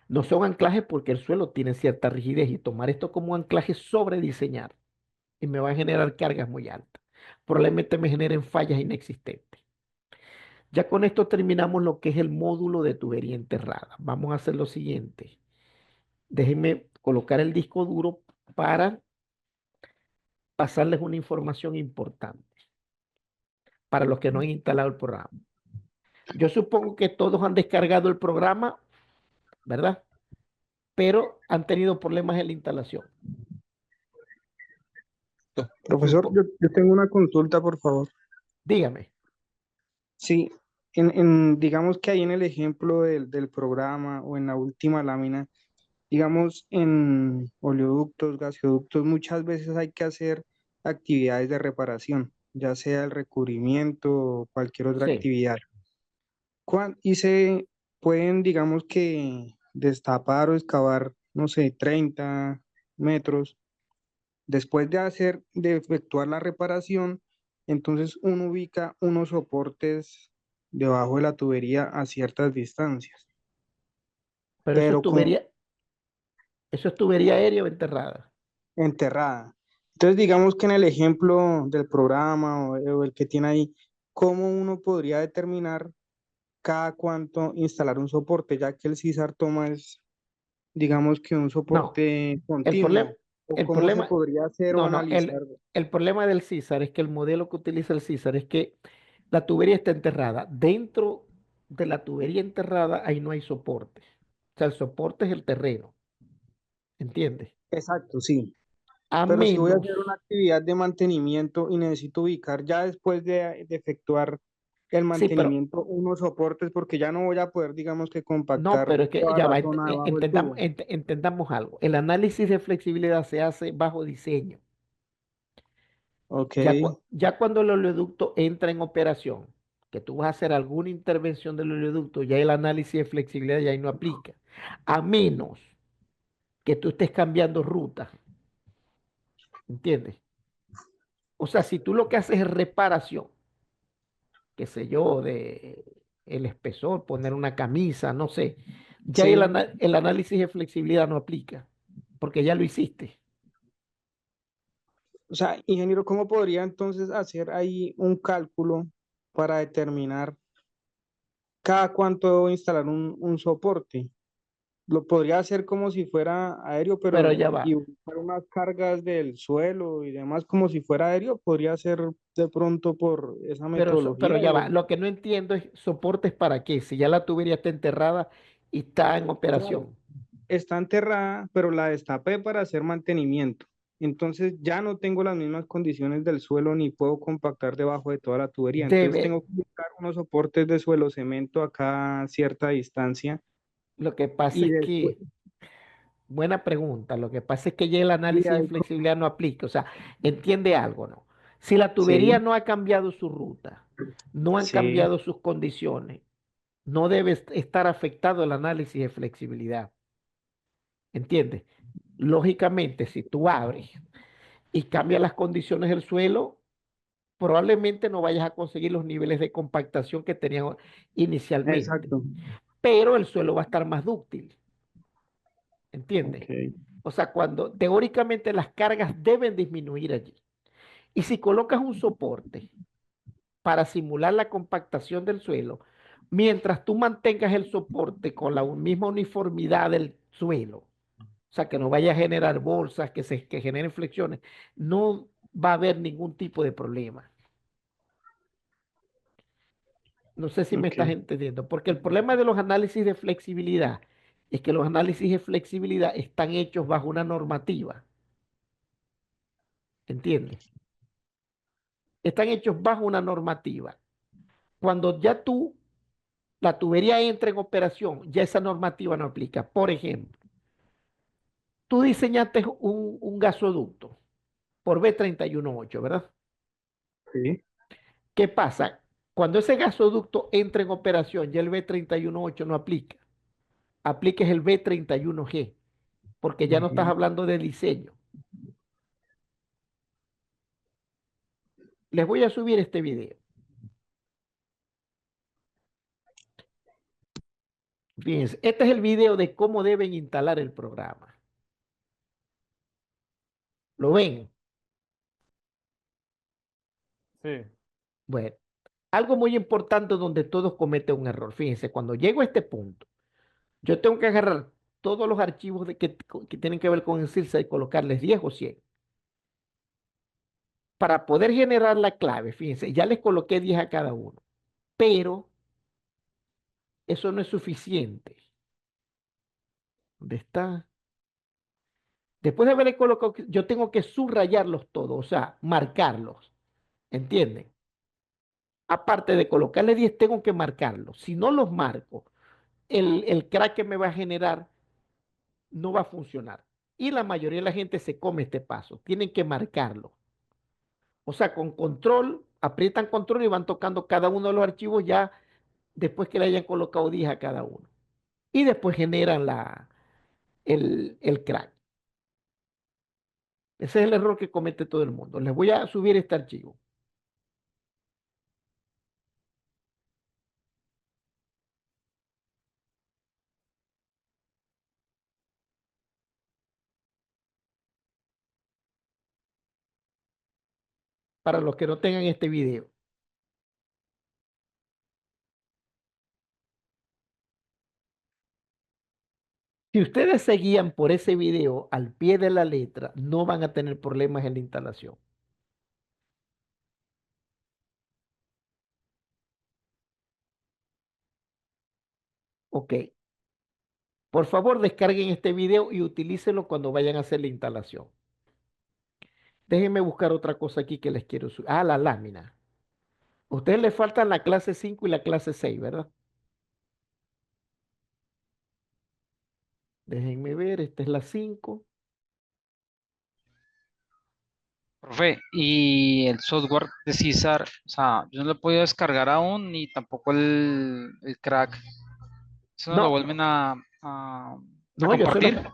No son anclajes porque el suelo tiene cierta rigidez y tomar esto como anclaje es sobrediseñar y me va a generar cargas muy altas. Probablemente me generen fallas inexistentes. Ya con esto terminamos lo que es el módulo de tubería enterrada. Vamos a hacer lo siguiente. Déjenme colocar el disco duro para pasarles una información importante para los que no han instalado el programa. Yo supongo que todos han descargado el programa, ¿verdad? Pero han tenido problemas en la instalación. Profesor, yo tengo una consulta, por favor. Dígame. Sí, digamos que ahí en el ejemplo del programa o en la última lámina, digamos en oleoductos, gasoductos, muchas veces hay que hacer actividades de reparación, ya sea el recubrimiento o cualquier otra Sí. actividad. Y se pueden, digamos que, destapar o excavar, no sé, 30 metros. Después de efectuar la reparación, entonces uno ubica unos soportes debajo de la tubería a ciertas distancias. Pero Pero como eso es tubería aérea o enterrada. enterrada. Entonces, digamos que en el ejemplo del programa o el que tiene ahí, ¿cómo uno podría determinar cada cuánto instalar un soporte? Ya que el CISAR toma es, digamos que un No, soporte el problema, continuo. ¿O el cómo se problema, podría hacer o no, no, analizar? el problema del César es que el modelo que utiliza el César es que la tubería está enterrada. Dentro de la tubería enterrada, ahí no hay soporte. O sea, el soporte es el terreno, ¿entiendes? Exacto, sí. A Pero si voy a menos, hacer una actividad de mantenimiento y necesito ubicar ya después de efectuar el sí, pero mantenimiento unos soportes porque ya no voy a poder, digamos que no, compactar pero es que toda ya la va, zona debajo del tubo. entendamos algo. El análisis de flexibilidad se hace bajo diseño. Ok, Ya cuando el oleoducto entra en operación, que tú vas a hacer alguna intervención del oleoducto, ya el análisis de flexibilidad ya ahí no aplica. A menos que tú estés cambiando ruta, ¿entiendes? O sea, si tú lo que haces es reparación, qué sé yo, de el espesor, poner una camisa, no sé, ya sí. el análisis de flexibilidad no aplica, porque ya lo hiciste. O sea, ingeniero, ¿cómo podría entonces hacer ahí un cálculo para determinar cada cuánto debo instalar un soporte? lo podría hacer como si fuera aéreo, Pero pero ya y va. buscar unas cargas del suelo y demás como si fuera aéreo, podría ser de pronto por esa Pero metodología. ya va. Lo que no entiendo es soportes para qué, si ya la tubería está enterrada y está en Claro, operación. está enterrada, pero la destapé para hacer mantenimiento. Entonces ya no tengo las mismas condiciones del suelo ni puedo compactar debajo de toda la tubería. Entonces Debe, tengo que buscar unos soportes de suelo cemento acá a cierta distancia lo que pasa y es después que, buena pregunta, lo que pasa es que ya el y análisis de ahí flexibilidad no aplica. O sea, entiende algo, ¿no? Si la tubería sí, no ha cambiado su ruta, no han sí, cambiado sus condiciones, no debe estar afectado el análisis de flexibilidad. ¿Entiendes? Lógicamente, si tú abres y cambias las condiciones del suelo, probablemente no vayas a conseguir los niveles de compactación que tenías inicialmente, exacto. pero el suelo va a estar más dúctil. ¿Entiendes? Ok, O sea, cuando teóricamente las cargas deben disminuir allí. Y si colocas un soporte para simular la compactación del suelo, mientras tú mantengas el soporte con la misma uniformidad del suelo, o sea, que no vaya a generar bolsas, que generen flexiones, no va a haber ningún tipo de problema. No sé si me estás ok, entendiendo, porque el problema de los análisis de flexibilidad es que los análisis de flexibilidad están hechos bajo una normativa, ¿entiendes? Están hechos bajo una normativa. Cuando ya la tubería entra en operación, ya esa normativa no aplica. Por ejemplo, tú diseñaste un gasoducto por B318, ¿verdad? sí, ¿Qué pasa? Cuando ese gasoducto entra en operación, ya el B318 no aplica. Aplica es el B31G, porque ya no estás ujú, hablando de diseño. Les voy a subir este video. Fíjense, este es el video de cómo deben instalar el programa. ¿Lo ven? Sí. Bueno, algo muy importante donde todos cometen un error. Fíjense, cuando llego a este punto, yo tengo que agarrar todos los archivos que tienen que ver con el CIRSA y colocarles 10 o 100. Para poder generar la clave, fíjense, ya les coloqué 10 a cada uno, pero eso no es suficiente. ¿Dónde está? Después de haberle colocado, yo tengo que subrayarlos todos, o sea, marcarlos. ¿Entienden? Aparte de colocarle 10, tengo que marcarlos. Si no los marco, el crack que me va a generar no va a funcionar. Y la mayoría de la gente se come este paso. Tienen que marcarlo. O sea, con control, aprietan control y van tocando cada uno de los archivos ya después que le hayan colocado 10 a cada uno. Y después generan el crack. Ese es el error que comete todo el mundo. Les voy a subir este archivo. Para los que no tengan este video. Si ustedes se guían por ese video al pie de la letra, no van a tener problemas en la instalación. Ok. Por favor, descarguen este video y utilícenlo cuando vayan a hacer la instalación. Déjenme buscar otra cosa aquí que les quiero subir. Ah, la lámina. A ustedes les faltan la clase 5 y la clase 6, ¿verdad? Déjenme ver, esta es la 5. Profe, y el software de César, o sea, yo no lo he podido descargar aún, ni tampoco el crack. ¿Eso no lo No, vuelven a no, yo se los... compartir?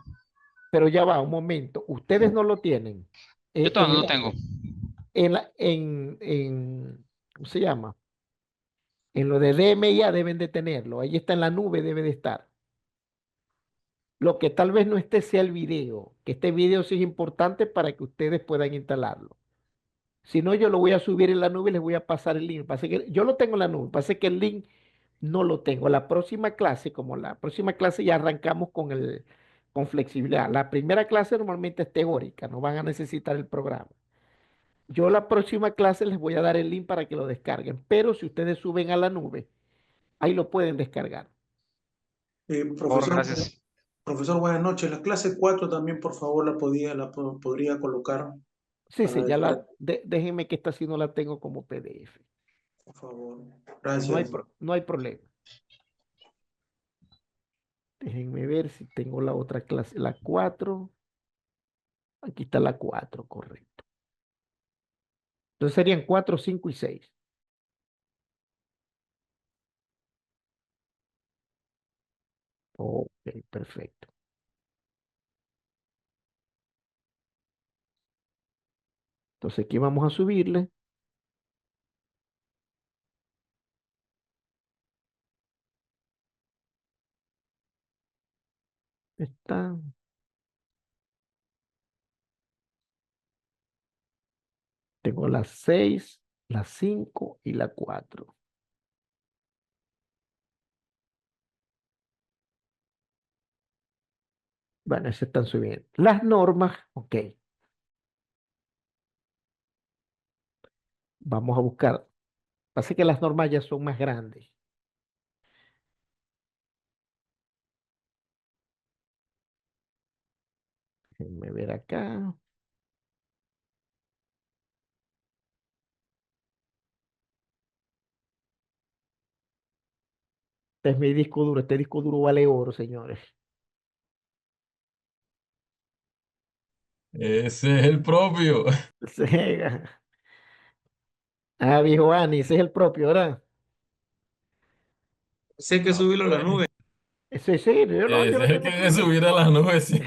Pero ya va, un momento. Ustedes no lo tienen. Yo En todavía no lo tengo. ¿Cómo se llama? En lo de DMIA deben de tenerlo. Ahí está en la nube, debe de estar. Lo que tal vez no esté sea el video, que este video sí es importante para que ustedes puedan instalarlo. Si no, yo lo voy a subir en la nube y les voy a pasar el link. Pasa que yo lo tengo en la nube, pasa que el link No lo tengo. La próxima clase, como la próxima clase ya arrancamos con flexibilidad. La primera clase normalmente es teórica, no van a necesitar el programa. Yo la próxima clase les voy a dar el link para que lo descarguen, pero si ustedes suben a la nube, ahí lo pueden descargar. Por favor, Profesor, gracias. profesor, buenas noches. La clase 4 también, por favor, podría colocar Sí, sí, para ya descargar, déjenme que esta sí no la tengo como PDF. por favor. No hay, Gracias. no hay problema. Déjenme ver si tengo la otra clase, la 4. Aquí está la 4, correcto. Entonces serían 4, 5 y 6. Ok, perfecto. Entonces aquí vamos a subirle. Está. Tengo la 6, la 5 y la 4. Bueno, se están subiendo. Las normas, ok. Vamos a buscar. Pasa que las normas ya son más grandes. Déjenme ver acá. Este es mi disco duro. Este disco duro vale oro, señores. Ese es el propio. Sega. Ah, viejo Ani, ese es el propio, ¿verdad? Sé que Ah, subirlo a la pues. nube. Ese sí, yo Ese no es el tengo que debe problema. subir a las nubes, sí.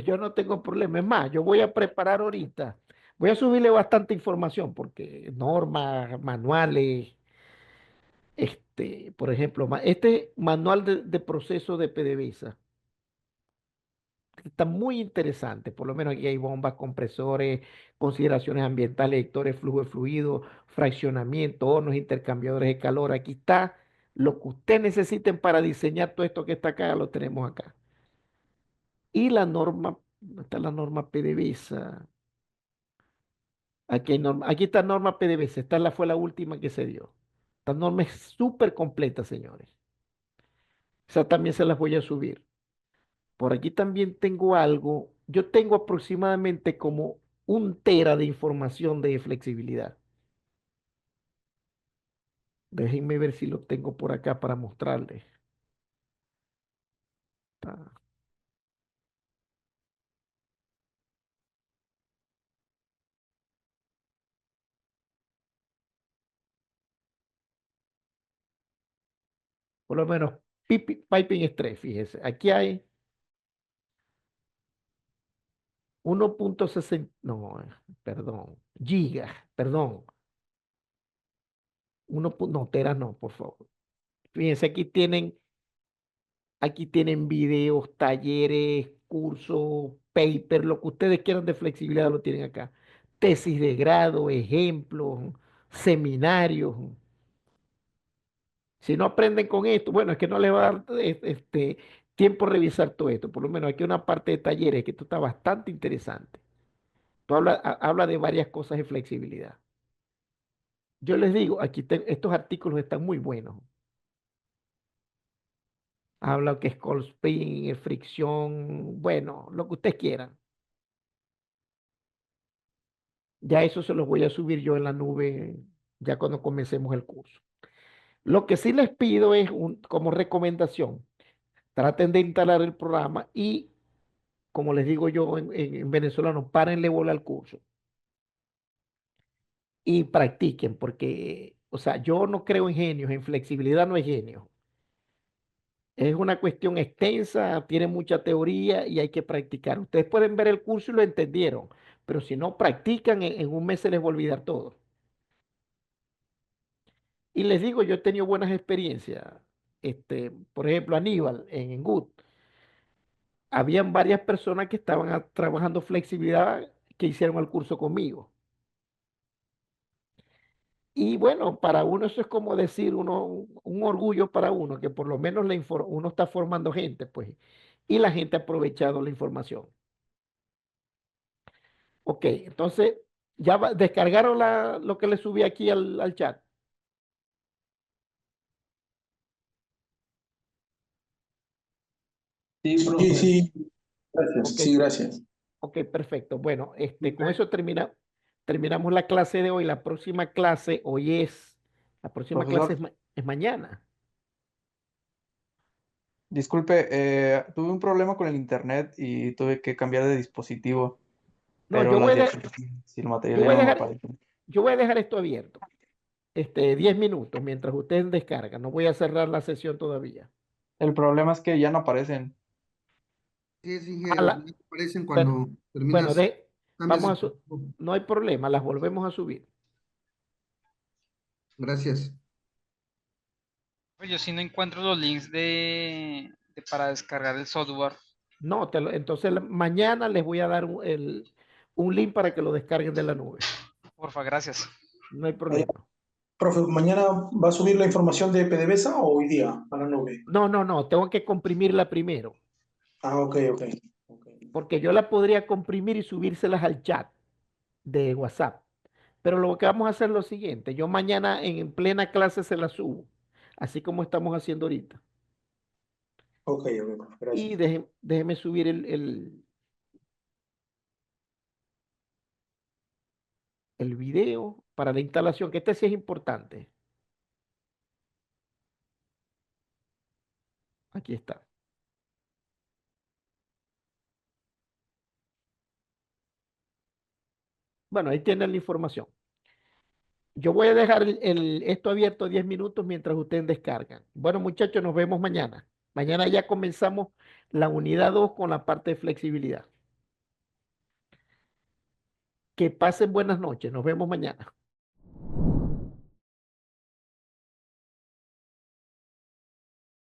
Yo no tengo problema. Es más, yo voy a preparar ahorita. Voy a subirle bastante información porque normas, manuales, por ejemplo, este manual de proceso de PDVSA está muy interesante. Por lo menos aquí hay bombas, compresores, consideraciones ambientales, lectores, flujo de fluido, fraccionamiento, hornos, intercambiadores de calor. Aquí está lo que ustedes necesiten para diseñar todo esto que está acá, lo tenemos acá. Y la norma, ¿dónde está la norma PDVSA? Aquí está norma PDVSA. Fue la última que se dio. Esta norma es súper completa, señores. Esa también se las voy a subir. Por aquí también tengo algo. Yo tengo aproximadamente como 1 tera de información de flexibilidad. Déjenme ver si lo tengo por acá para mostrarles. Ah, por lo menos piping stress, fíjese. Aquí hay 1.60, no, perdón, gigas, perdón. No, teras no, por favor. Fíjense, aquí tienen videos, talleres, cursos, paper, lo que ustedes quieran de flexibilidad lo tienen acá. Tesis de grado, ejemplos, seminarios. Si no aprenden con esto, bueno, es que no les va a dar tiempo a revisar todo esto. Por lo menos aquí hay una parte de talleres que esto está bastante interesante. Tú habla de varias cosas de flexibilidad. Yo les digo, estos artículos están muy buenos. Habla que es cold spin, fricción, bueno, lo que ustedes quieran. Ya eso se los voy a subir yo en la nube ya cuando comencemos el curso. Lo que sí les pido es, como recomendación, traten de instalar el programa y, como les digo yo en venezolano, párenle bola al curso y practiquen, porque, o sea, yo no creo en genios, en flexibilidad no es genio. Es una cuestión extensa, tiene mucha teoría y hay que practicar. Ustedes pueden ver el curso y lo entendieron, pero si no practican, en 1 mes se les va a olvidar todo. Y les digo, yo he tenido buenas experiencias. Por ejemplo, Aníbal en Good. Habían varias personas que estaban trabajando flexibilidad que hicieron el curso conmigo. Y bueno, para uno eso es como decir uno, un orgullo para uno, que por lo menos uno está formando gente, pues, y la gente ha aprovechado la información. Ok, entonces, descargaron lo que le subí aquí al chat. Sí, Sí, profe. sí, gracias. Ok, Sí, gracias. ok, perfecto. Bueno, con eso terminamos la clase de hoy. La próxima clase la próxima clase Profesor, es mañana. disculpe, tuve un problema con el internet y tuve que cambiar de dispositivo, No, pero las diapositivas y el material yo ya voy a no me dejar, aparecen. yo voy a dejar esto abierto. 10 minutos mientras ustedes descargan. No voy a cerrar la sesión todavía. El problema es que ya no aparecen. Sí, es A Inge, la- ya te aparecen bueno, cuando bueno, terminas, cambias vamos de a dispositivo. no hay problema, las volvemos a subir. Gracias. Pues yo sí no encuentro los links para descargar el software. No, entonces mañana les voy a dar un link para que lo descarguen de la nube. Porfa, gracias. No hay Ahí, problema. profe, ¿mañana va a subir la información de PDVSA o hoy día a la nube? No, tengo que comprimirla primero, Ah, ok, ok. Ok. porque yo la podría comprimir y subírselas al chat de WhatsApp. Pero lo que vamos a hacer es lo siguiente, yo mañana en plena clase se la subo, así como estamos haciendo ahorita. Ok, ok, Y gracias. déjeme subir el video para la instalación, que este sí es importante. Aquí está. Bueno, ahí tienen la información. Yo voy a dejar esto abierto 10 minutos mientras ustedes descargan. Bueno, muchachos, nos vemos mañana. Mañana ya comenzamos la unidad 2 con la parte de flexibilidad. Que pasen buenas noches. Nos vemos mañana.